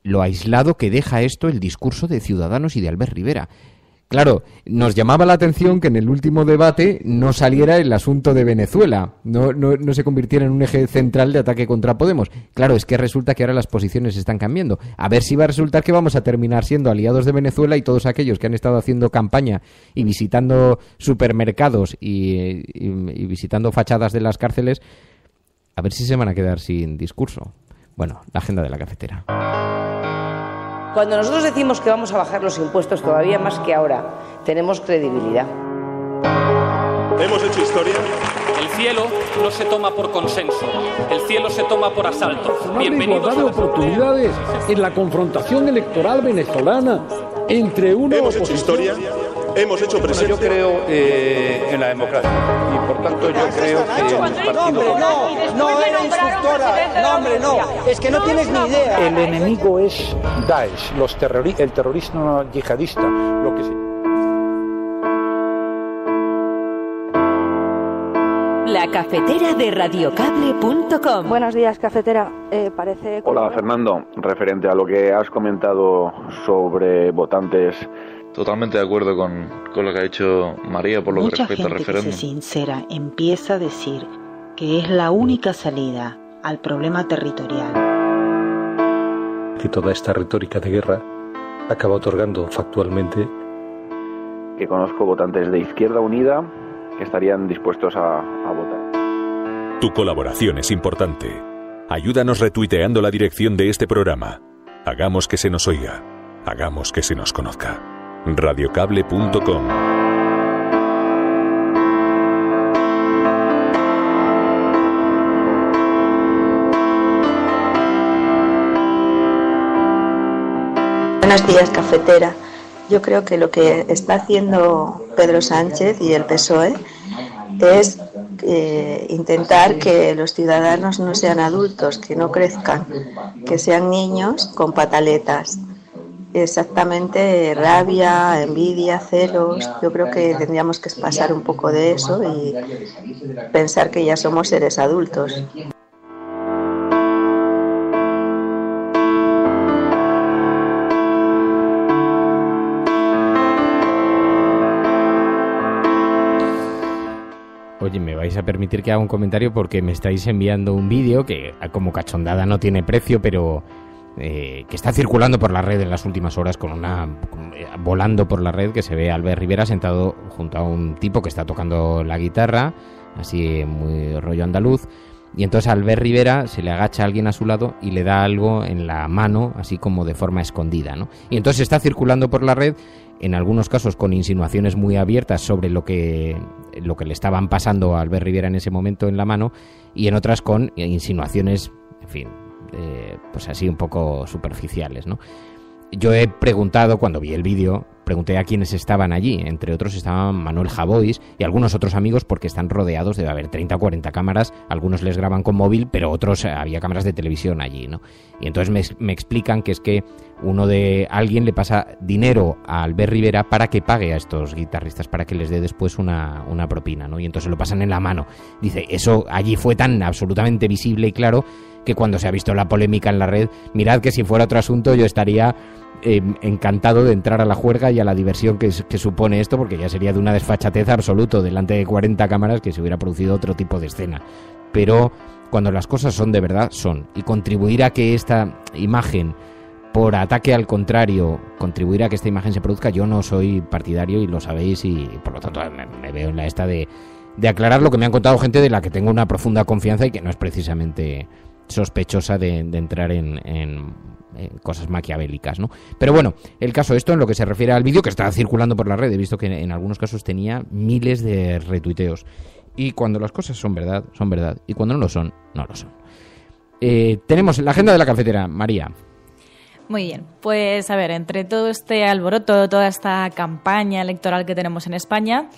lo aislado que deja esto el discurso de Ciudadanos y de Albert Rivera. Claro, nos llamaba la atención que en el último debate no saliera el asunto de Venezuela, no se convirtiera en un eje central de ataque contra Podemos. Claro, es que resulta que ahora las posiciones están cambiando. A ver si va a resultar que vamos a terminar siendo aliados de Venezuela, y todos aquellos que han estado haciendo campaña y visitando supermercados y visitando fachadas de las cárceles, a ver si se van a quedar sin discurso. Bueno, la agenda de la cafetera. Cuando nosotros decimos que vamos a bajar los impuestos todavía más que ahora, tenemos credibilidad. Hemos hecho historia El cielo no se toma por consenso, el cielo se toma por asalto. Igualdad de oportunidades en la confrontación electoral venezolana entre uno hemos hecho historia, hemos hecho presente. Yo creo en la democracia y por tanto yo creo que el partido... No era instructora, no hombre, no, es que no tienes ni idea. El enemigo es Daesh, el terrorismo yihadista, lo que sea. La cafetera de radiocable.com. Buenos días, cafetera. Parece... Hola, Fernando. Referente a lo que has comentado sobre votantes... Totalmente de acuerdo con lo que ha dicho María por lo que respecta al referéndum. Mucha gente que se sincera empieza a decir que es la única salida al problema territorial. Que toda esta retórica de guerra acaba otorgando factualmente... Que conozco votantes de Izquierda Unida que estarían dispuestos a votar. Tu colaboración es importante. Ayúdanos retuiteando la dirección de este programa. Hagamos que se nos oiga. Hagamos que se nos conozca. Radiocable.com. Buenos días, cafetera. Yo creo que lo que está haciendo Pedro Sánchez y el PSOE es intentar que los ciudadanos no sean adultos, que no crezcan, que sean niños con pataletas. Exactamente, rabia, envidia, celos. Yo creo que tendríamos que pasar un poco de eso y pensar que ya somos seres adultos. Oye, me vais a permitir que haga un comentario porque me estáis enviando un vídeo que como cachondada no tiene precio, pero que está circulando por la red en las últimas horas volando por la red, que se ve a Albert Rivera sentado junto a un tipo que está tocando la guitarra, así muy rollo andaluz, y entonces a Albert Rivera se le agacha a alguien a su lado y le da algo en la mano, así como de forma escondida, ¿no? Y entonces está circulando por la red, en algunos casos con insinuaciones muy abiertas sobre lo que le estaban pasando a Albert Rivera en ese momento en la mano, y en otras con insinuaciones, en fin, pues así un poco superficiales, ¿no? Yo he preguntado, cuando vi el vídeo, pregunté a quienes estaban allí. Entre otros estaban Manuel Javois y algunos otros amigos, porque están rodeados, debe haber 30 o 40 cámaras. Algunos les graban con móvil, pero otros había cámaras de televisión allí, ¿no? Y entonces me explican que es que alguien le pasa dinero a Albert Rivera para que pague a estos guitarristas, para que les dé después una propina, ¿no? Y entonces lo pasan en la mano. Dice, eso allí fue tan absolutamente visible y claro que cuando se ha visto la polémica en la red, mirad que si fuera otro asunto yo estaría encantado de entrar a la juerga y a la diversión que supone esto, porque ya sería de una desfachatez absoluto delante de 40 cámaras que se hubiera producido otro tipo de escena. Pero cuando las cosas son de verdad, son. Y contribuir a que esta imagen, por ataque al contrario, contribuir a que esta imagen se produzca, yo no soy partidario y lo sabéis, y por lo tanto me veo en la esta de aclarar lo que me han contado gente de la que tengo una profunda confianza y que no es precisamente sospechosa de entrar en cosas maquiavélicas, ¿no? Pero bueno, el caso, esto en lo que se refiere al vídeo que está circulando por la red, he visto que en algunos casos tenía miles de retuiteos. Y cuando las cosas son verdad, son verdad. Y cuando no lo son, no lo son. Tenemos la agenda de la cafetera, María. Muy bien, pues a ver, entre todo este alboroto, toda esta campaña electoral que tenemos en España,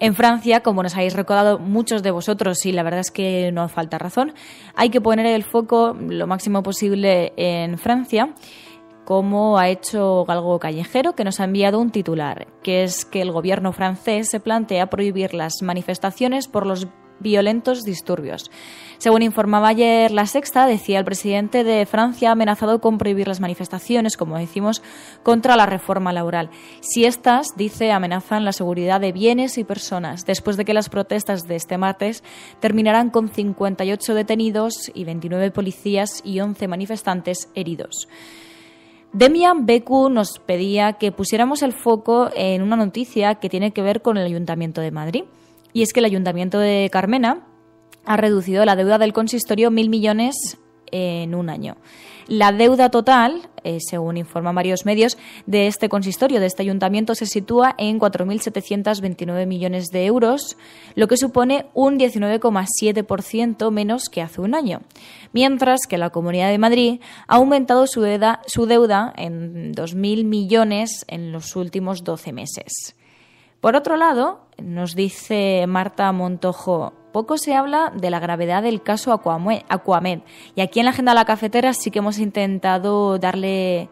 en Francia, como nos habéis recordado muchos de vosotros, y la verdad es que no falta razón, hay que poner el foco lo máximo posible en Francia, como ha hecho Galgo Callejero, que nos ha enviado un titular, que es que el gobierno francés se plantea prohibir las manifestaciones por los violentos disturbios. Según informaba ayer La Sexta, decía el presidente de Francia ha amenazado con prohibir las manifestaciones, como decimos, contra la reforma laboral. Si estas, dice, amenazan la seguridad de bienes y personas, después de que las protestas de este martes terminarán con 58 detenidos y 29 policías y 11 manifestantes heridos. Demian Becu nos pedía que pusiéramos el foco en una noticia que tiene que ver con el Ayuntamiento de Madrid. Y es que el Ayuntamiento de Carmena ha reducido la deuda del consistorio 1.000 millones en un año. La deuda total, según informan varios medios, de este consistorio, de este ayuntamiento, se sitúa en 4.729 millones de euros, lo que supone un 19,7% menos que hace un año. Mientras que la Comunidad de Madrid ha aumentado su deuda en 2.000 millones en los últimos 12 meses. Por otro lado, nos dice Marta Montojo, poco se habla de la gravedad del caso Aquamed. Y aquí en la Agenda de la Cafetera sí que hemos intentado darle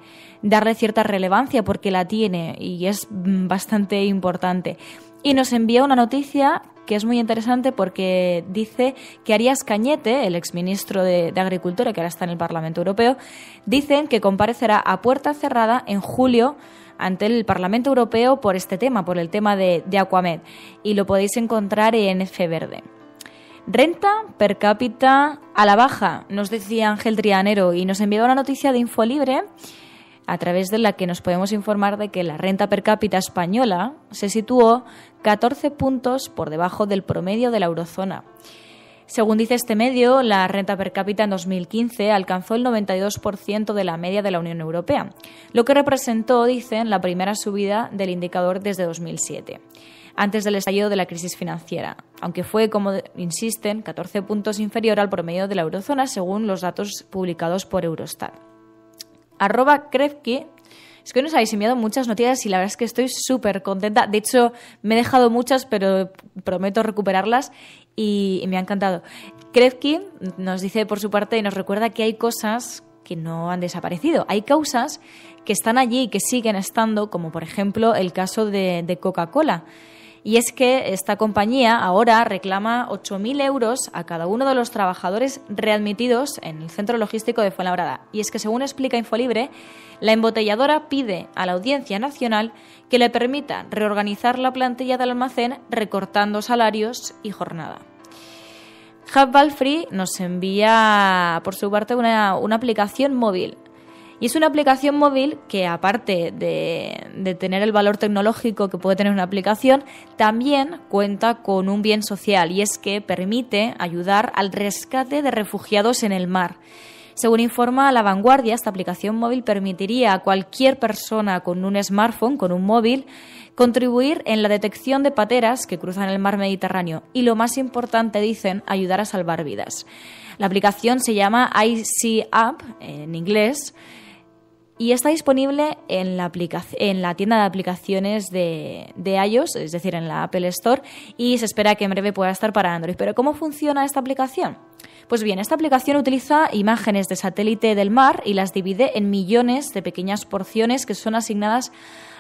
cierta relevancia porque la tiene y es bastante importante. Y nos envía una noticia que es muy interesante porque dice que Arias Cañete, el exministro de Agricultura, que ahora está en el Parlamento Europeo, dicen que comparecerá a puerta cerrada en julio ante el Parlamento Europeo por este tema, por el tema de Aquamed. Y lo podéis encontrar en F Verde. Renta per cápita a la baja, nos decía Ángel Trianero, y nos envió una noticia de Infolibre a través de la que nos podemos informar de que la renta per cápita española se situó 14 puntos por debajo del promedio de la eurozona. Según dice este medio, la renta per cápita en 2015 alcanzó el 92% de la media de la Unión Europea, lo que representó, dicen, la primera subida del indicador desde 2007, antes del estallido de la crisis financiera, aunque fue, como insisten, 14 puntos inferior al promedio de la eurozona, según los datos publicados por Eurostat. @Krevki. Es que nos habéis enviado muchas noticias y la verdad es que estoy súper contenta. De hecho, me he dejado muchas, pero prometo recuperarlas y me ha encantado. Krevki nos dice por su parte y nos recuerda que hay cosas que no han desaparecido. Hay causas que están allí y que siguen estando, como por ejemplo el caso de Coca-Cola. Y es que esta compañía ahora reclama 8.000 euros a cada uno de los trabajadores readmitidos en el centro logístico de Fuenlabrada. Y es que, según explica Infolibre, la embotelladora pide a la Audiencia Nacional que le permita reorganizar la plantilla del almacén recortando salarios y jornada. Hub Valfree nos envía, por su parte, una aplicación móvil. Y es una aplicación móvil que, aparte de tener el valor tecnológico que puede tener una aplicación, también cuenta con un bien social, y es que permite ayudar al rescate de refugiados en el mar. Según informa La Vanguardia, esta aplicación móvil permitiría a cualquier persona con un smartphone, con un móvil, contribuir en la detección de pateras que cruzan el mar Mediterráneo y, lo más importante, dicen, ayudar a salvar vidas. La aplicación se llama iSea App, en inglés, y está disponible en la tienda de aplicaciones de iOS, es decir, en la Apple Store, y se espera que en breve pueda estar para Android. ¿Pero cómo funciona esta aplicación? Pues bien, esta aplicación utiliza imágenes de satélite del mar y las divide en millones de pequeñas porciones que son asignadas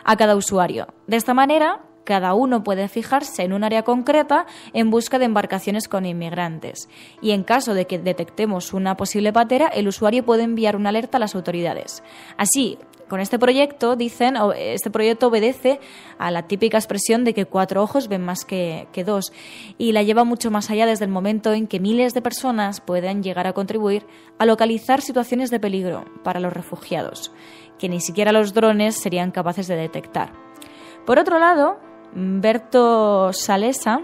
a cada usuario. De esta manera, cada uno puede fijarse en un área concreta en busca de embarcaciones con inmigrantes. Y en caso de que detectemos una posible patera, el usuario puede enviar una alerta a las autoridades. Así, con este proyecto, dicen, este proyecto obedece a la típica expresión de que 4 ojos ven más que 2, y la lleva mucho más allá desde el momento en que miles de personas puedan llegar a contribuir a localizar situaciones de peligro para los refugiados, que ni siquiera los drones serían capaces de detectar. Por otro lado, Berto Salesa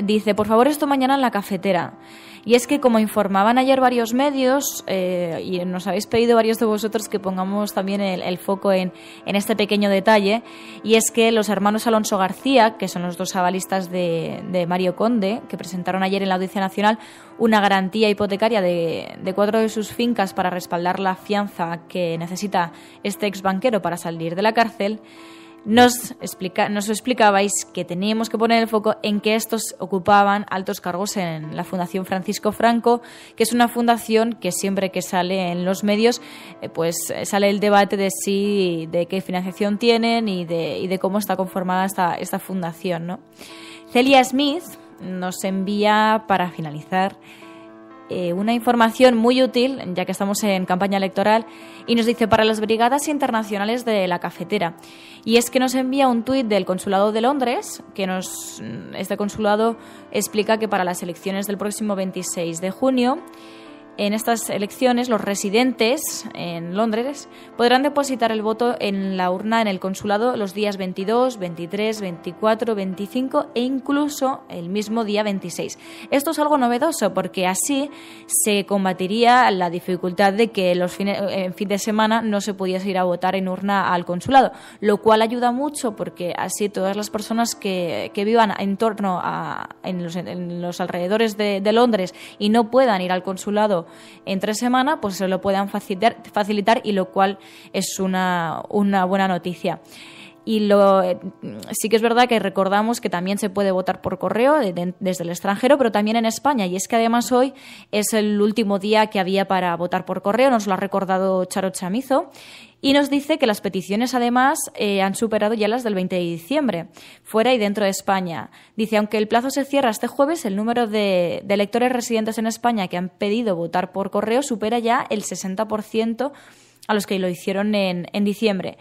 dice, por favor, esto mañana en la cafetera. Y es que, como informaban ayer varios medios, y nos habéis pedido varios de vosotros que pongamos también el foco en este pequeño detalle, y es que los hermanos Alonso García, que son los dos avalistas de Mario Conde, que presentaron ayer en la Audiencia Nacional una garantía hipotecaria de 4 de sus fincas para respaldar la fianza que necesita este exbanquero para salir de la cárcel, nos explicabais que teníamos que poner el foco en que estos ocupaban altos cargos en la Fundación Francisco Franco, que es una fundación que siempre que sale en los medios pues sale el debate de qué financiación tienen y de cómo está conformada esta fundación, ¿no? Celia Smith nos envía, para finalizar, una información muy útil, ya que estamos en campaña electoral, y nos dice, para las brigadas internacionales de la cafetera. Y es que nos envía un tuit del Consulado de Londres, este consulado explica que para las elecciones del próximo 26 de junio En estas elecciones, los residentes en Londres podrán depositar el voto en la urna en el consulado los días 22, 23, 24, 25 e incluso el mismo día 26. Esto es algo novedoso porque así se combatiría la dificultad de que en fin de semana no se pudiese ir a votar en urna al consulado, lo cual ayuda mucho porque así todas las personas que vivan en torno en los alrededores de Londres y no puedan ir al consulado entre semana, pues se lo puedan facilitar, y lo cual es una buena noticia. Y sí que es verdad que recordamos que también se puede votar por correo desde el extranjero, pero también en España. Y es que además hoy es el último día que había para votar por correo, nos lo ha recordado Charo Chamizo. Y nos dice que las peticiones, además, han superado ya las del 20 de diciembre, fuera y dentro de España. Dice, aunque el plazo se cierra este jueves, el número de electores residentes en España que han pedido votar por correo supera ya el 60% a los que lo hicieron en diciembre.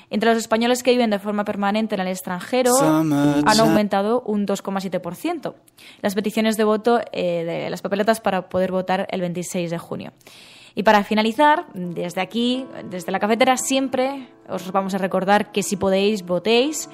Entre los españoles que viven de forma permanente en el extranjero han aumentado un 2,7%. Las peticiones de voto de las papeletas para poder votar el 26 de junio. Y para finalizar, desde aquí, desde la cafetera, siempre os vamos a recordar que si podéis, votéis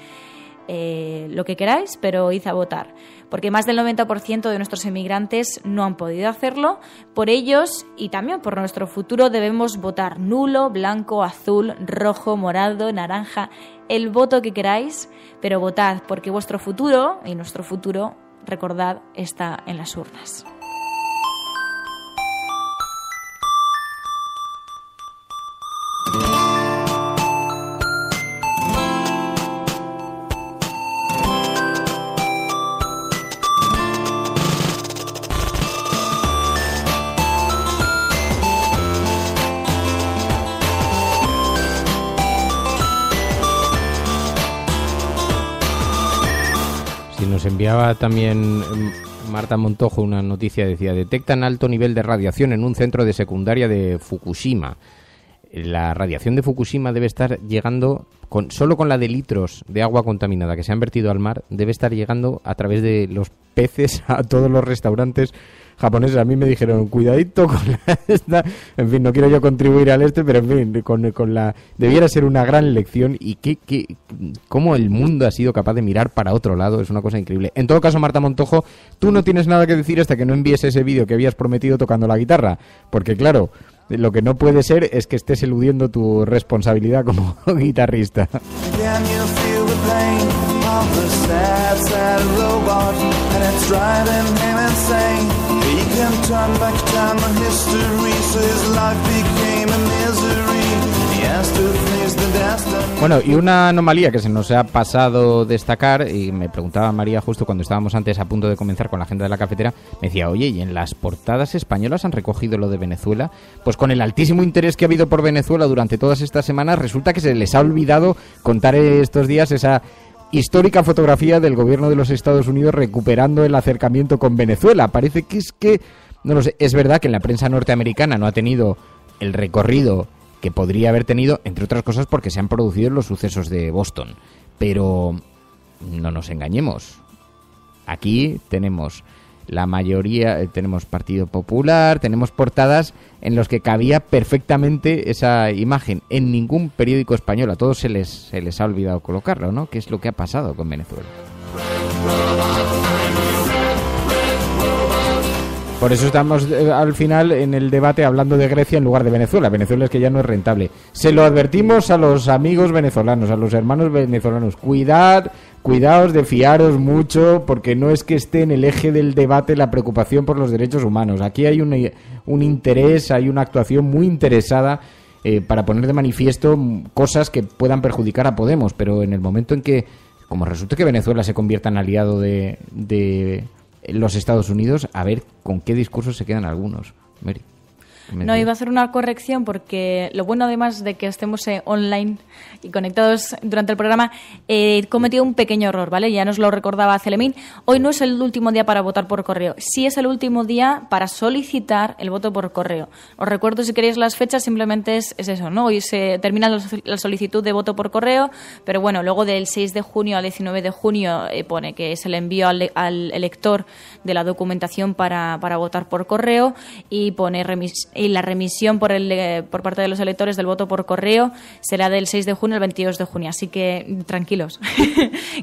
lo que queráis, pero id a votar. Porque más del 90% de nuestros emigrantes no han podido hacerlo. Por ellos y también por nuestro futuro debemos votar nulo, blanco, azul, rojo, morado, naranja, el voto que queráis, pero votad, porque vuestro futuro y nuestro futuro, recordad, está en las urnas. Nos enviaba también Marta Montojo una noticia, decía, detectan alto nivel de radiación en un centro de secundaria de Fukushima. La radiación de Fukushima debe estar llegando, solo con la de litros de agua contaminada que se han vertido al mar, debe estar llegando a través de los peces a todos los restaurantes japoneses. A mí me dijeron, cuidadito con esta. En fin, no quiero yo contribuir al pero en fin, con la... Debiera ser una gran lección y cómo el mundo ha sido capaz de mirar para otro lado, es una cosa increíble. En todo caso, Marta Montojo, tú no tienes nada que decir hasta que no envíes ese vídeo que habías prometido tocando la guitarra, porque claro, lo que no puede ser es que estés eludiendo tu responsabilidad como guitarrista. Bueno, y una anomalía que se nos ha pasado destacar, y me preguntaba María justo cuando estábamos antes a punto de comenzar con la agenda de la cafetera, me decía, oye, ¿y en las portadas españolas han recogido lo de Venezuela? Pues con el altísimo interés que ha habido por Venezuela durante todas estas semanas, resulta que se les ha olvidado contar estos días esa histórica fotografía del gobierno de los Estados Unidos recuperando el acercamiento con Venezuela. Parece que no lo sé, es verdad que en la prensa norteamericana no ha tenido el recorrido que podría haber tenido, entre otras cosas porque se han producido los sucesos de Boston. Pero no nos engañemos. Aquí tenemos la mayoría, tenemos Partido Popular, tenemos portadas en los que cabía perfectamente esa imagen. En ningún periódico español, a todos se les ha olvidado colocarlo, ¿no? ¿Qué es lo que ha pasado con Venezuela? Por eso estamos al final en el debate hablando de Grecia en lugar de Venezuela. Venezuela es que ya no es rentable. Se lo advertimos a los amigos venezolanos, a los hermanos venezolanos. Cuidaos de fiaros mucho, porque no es que esté en el eje del debate la preocupación por los derechos humanos. Aquí hay un interés, hay una actuación muy interesada para poner de manifiesto cosas que puedan perjudicar a Podemos. Pero en el momento en que, como resulta que Venezuela se convierta en aliado de los Estados Unidos, a ver con qué discursos se quedan algunos. Mary. No, iba a hacer una corrección porque lo bueno, además de que estemos online y conectados durante el programa, he cometido un pequeño error, ¿vale? Ya nos lo recordaba Celemín. Hoy no es el último día para votar por correo. Sí es el último día para solicitar el voto por correo. Os recuerdo, si queréis las fechas, simplemente es eso, ¿no? Hoy se termina la solicitud de voto por correo, pero bueno, luego del 6 de junio al 19 de junio pone que es el envío al elector de la documentación para votar por correo, y pone la remisión por parte de los electores del voto por correo será del 6 de junio al 22 de junio. Así que tranquilos,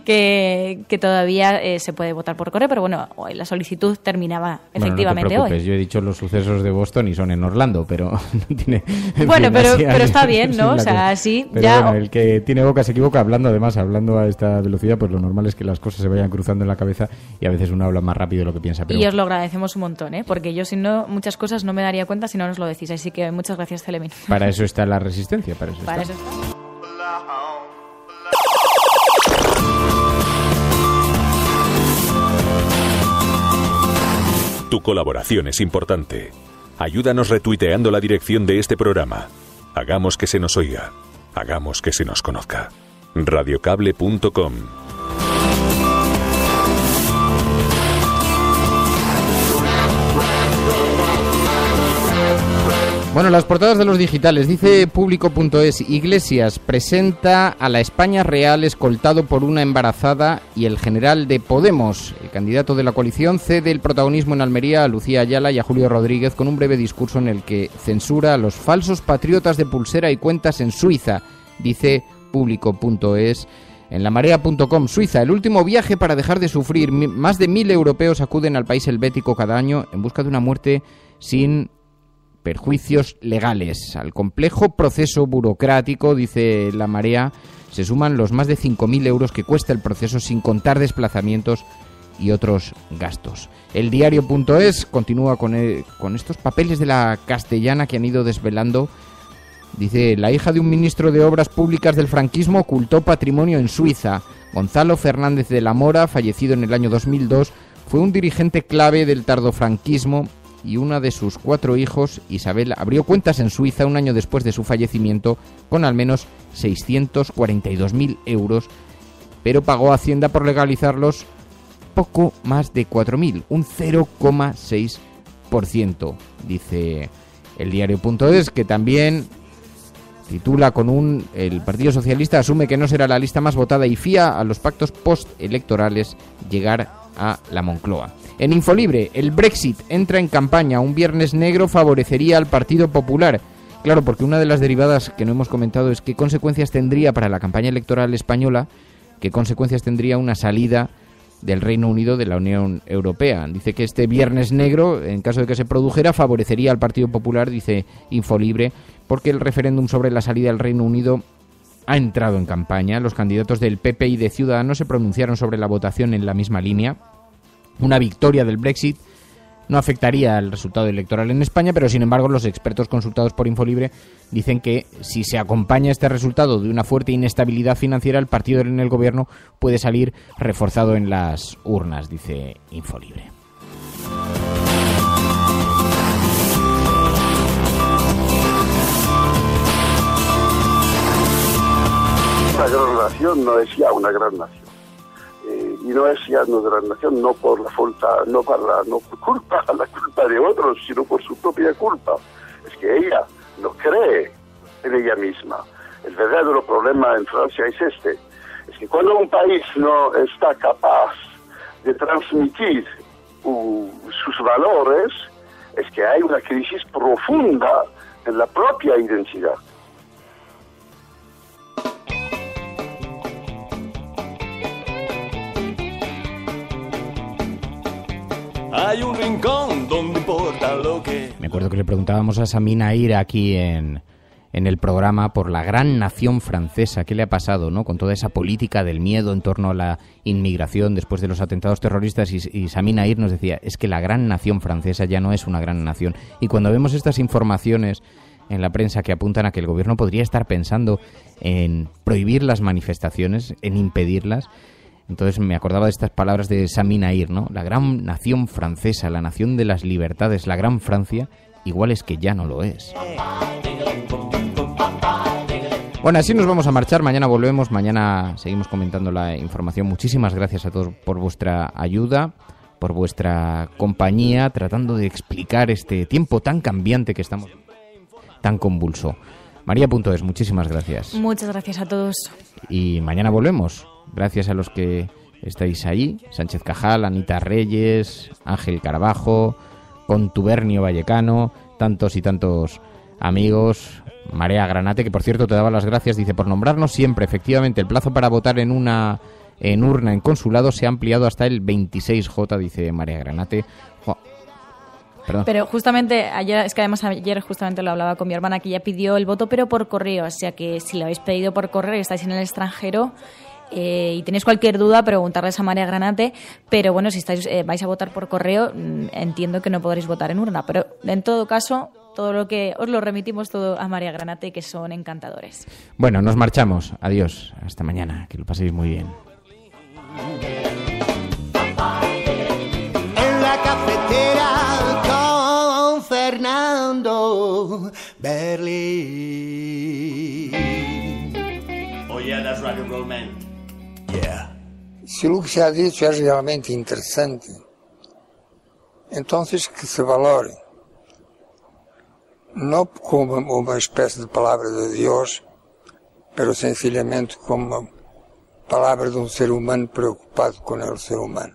que todavía se puede votar por correo, pero bueno, la solicitud terminaba efectivamente no te preocupes, hoy. Yo he dicho los sucesos de Boston y son en Orlando, pero no tiene... Bueno, pero está bien, ¿no? O sea, sí, pero ya... Bueno, el que tiene boca se equivoca. Hablando a esta velocidad, pues lo normal es que las cosas se vayan cruzando en la cabeza y a veces uno habla más rápido de lo que piensa. Pero... Y os lo agradecemos un montón, porque yo si no, muchas cosas no me daría cuenta si no nos lo decís. Así que muchas gracias, Celemín. Para eso está la resistencia, para eso está. Tu colaboración es importante. Ayúdanos retuiteando la dirección de este programa. Hagamos que se nos oiga. Hagamos que se nos conozca. Radiocable.com. Bueno, las portadas de los digitales. Dice Público.es: Iglesias presenta a la España real escoltado por una embarazada, y el general de Podemos, el candidato de la coalición, cede el protagonismo en Almería a Lucía Ayala y a Julio Rodríguez con un breve discurso en el que censura a los falsos patriotas de pulsera y cuentas en Suiza. Dice Público.es. En lamarea.com, Suiza, el último viaje para dejar de sufrir. Más de 1.000 europeos acuden al país helvético cada año en busca de una muerte sin perjuicios legales. Al complejo proceso burocrático, dice La Marea, se suman los más de 5.000 euros que cuesta el proceso, sin contar desplazamientos y otros gastos. El diario.es continúa con estos papeles de la Castellana que han ido desvelando. Dice: la hija de un ministro de Obras Públicas del franquismo ocultó patrimonio en Suiza. Gonzalo Fernández de la Mora, fallecido en el año 2002, fue un dirigente clave del tardofranquismo, y una de sus 4 hijos, Isabel, abrió cuentas en Suiza un año después de su fallecimiento con al menos 642.000 euros, pero pagó a Hacienda por legalizarlos poco más de 4.000, un 0,6%, dice el diario.es, que también titula con el Partido Socialista asume que no será la lista más votada y fía a los pactos postelectorales llegar a la Moncloa. En Infolibre, el Brexit entra en campaña. Un viernes negro favorecería al Partido Popular. Claro, porque una de las derivadas que no hemos comentado es qué consecuencias tendría para la campaña electoral española, qué consecuencias tendría una salida del Reino Unido de la Unión Europea. Dice que este viernes negro, en caso de que se produjera, favorecería al Partido Popular, dice Infolibre, porque el referéndum sobre la salida del Reino Unido ha entrado en campaña. Los candidatos del PP y de Ciudadanos se pronunciaron sobre la votación en la misma línea. Una victoria del Brexit no afectaría al resultado electoral en España, pero sin embargo los expertos consultados por Infolibre dicen que si se acompaña este resultado de una fuerte inestabilidad financiera, el partido en el gobierno puede salir reforzado en las urnas, dice Infolibre. Una gran nación no es ya una gran nación. Y no es ya una gran nación no por la falta, no por culpa, la culpa de otros, sino por su propia culpa. Es que ella no cree en ella misma. El verdadero problema en Francia es este. Es que cuando un país no está capaz de transmitir sus valores, es que hay una crisis profunda en la propia identidad. Hay un rincón donde importa lo que... Me acuerdo que le preguntábamos a Samina Ir aquí en el programa por la gran nación francesa. ¿Qué le ha pasado, no? Con toda esa política del miedo en torno a la inmigración después de los atentados terroristas. Y Samina Ir nos decía, es que la gran nación francesa ya no es una gran nación. Y cuando vemos estas informaciones en la prensa que apuntan a que el gobierno podría estar pensando en prohibir las manifestaciones, en impedirlas, entonces me acordaba de estas palabras de Samina Ir, ¿no? La gran nación francesa, la nación de las libertades, la gran Francia, igual es que ya no lo es. Bueno, así nos vamos a marchar, mañana volvemos, mañana seguimos comentando la información. Muchísimas gracias a todos por vuestra ayuda, por vuestra compañía, tratando de explicar este tiempo tan cambiante que estamos, tan convulso. María.es, muchísimas gracias. Muchas gracias a todos. Y mañana volvemos, gracias a los que estáis ahí, Sánchez Cajal, Anita Reyes, Ángel Carabajo, Contubernio Vallecano, tantos y tantos amigos. Marea Granate, que por cierto te daba las gracias, dice, por nombrarnos siempre. Efectivamente, el plazo para votar en urna en consulado se ha ampliado hasta el 26J, dice Marea Granate. Perdón. Pero justamente ayer justamente lo hablaba con mi hermana, que ya pidió el voto, pero por correo. O sea que si lo habéis pedido por correo y estáis en el extranjero y tenéis cualquier duda, preguntarles a Marea Granate. Pero bueno, si vais a votar por correo, entiendo que no podréis votar en urna. Pero en todo caso, todo lo que os lo remitimos todo a Marea Granate, que son encantadores. Bueno, nos marchamos. Adiós. Hasta mañana. Que lo paséis muy bien. En la cafetera con Fernando Berlín. Oh yeah, that's rock and roll, man. Yeah. Se o que se ha dicho es realmente interesante, entonces que se valore, no como uma espécie de palavra de Deus, pero sencillamente como palavra de um ser humano preocupado com o ser humano.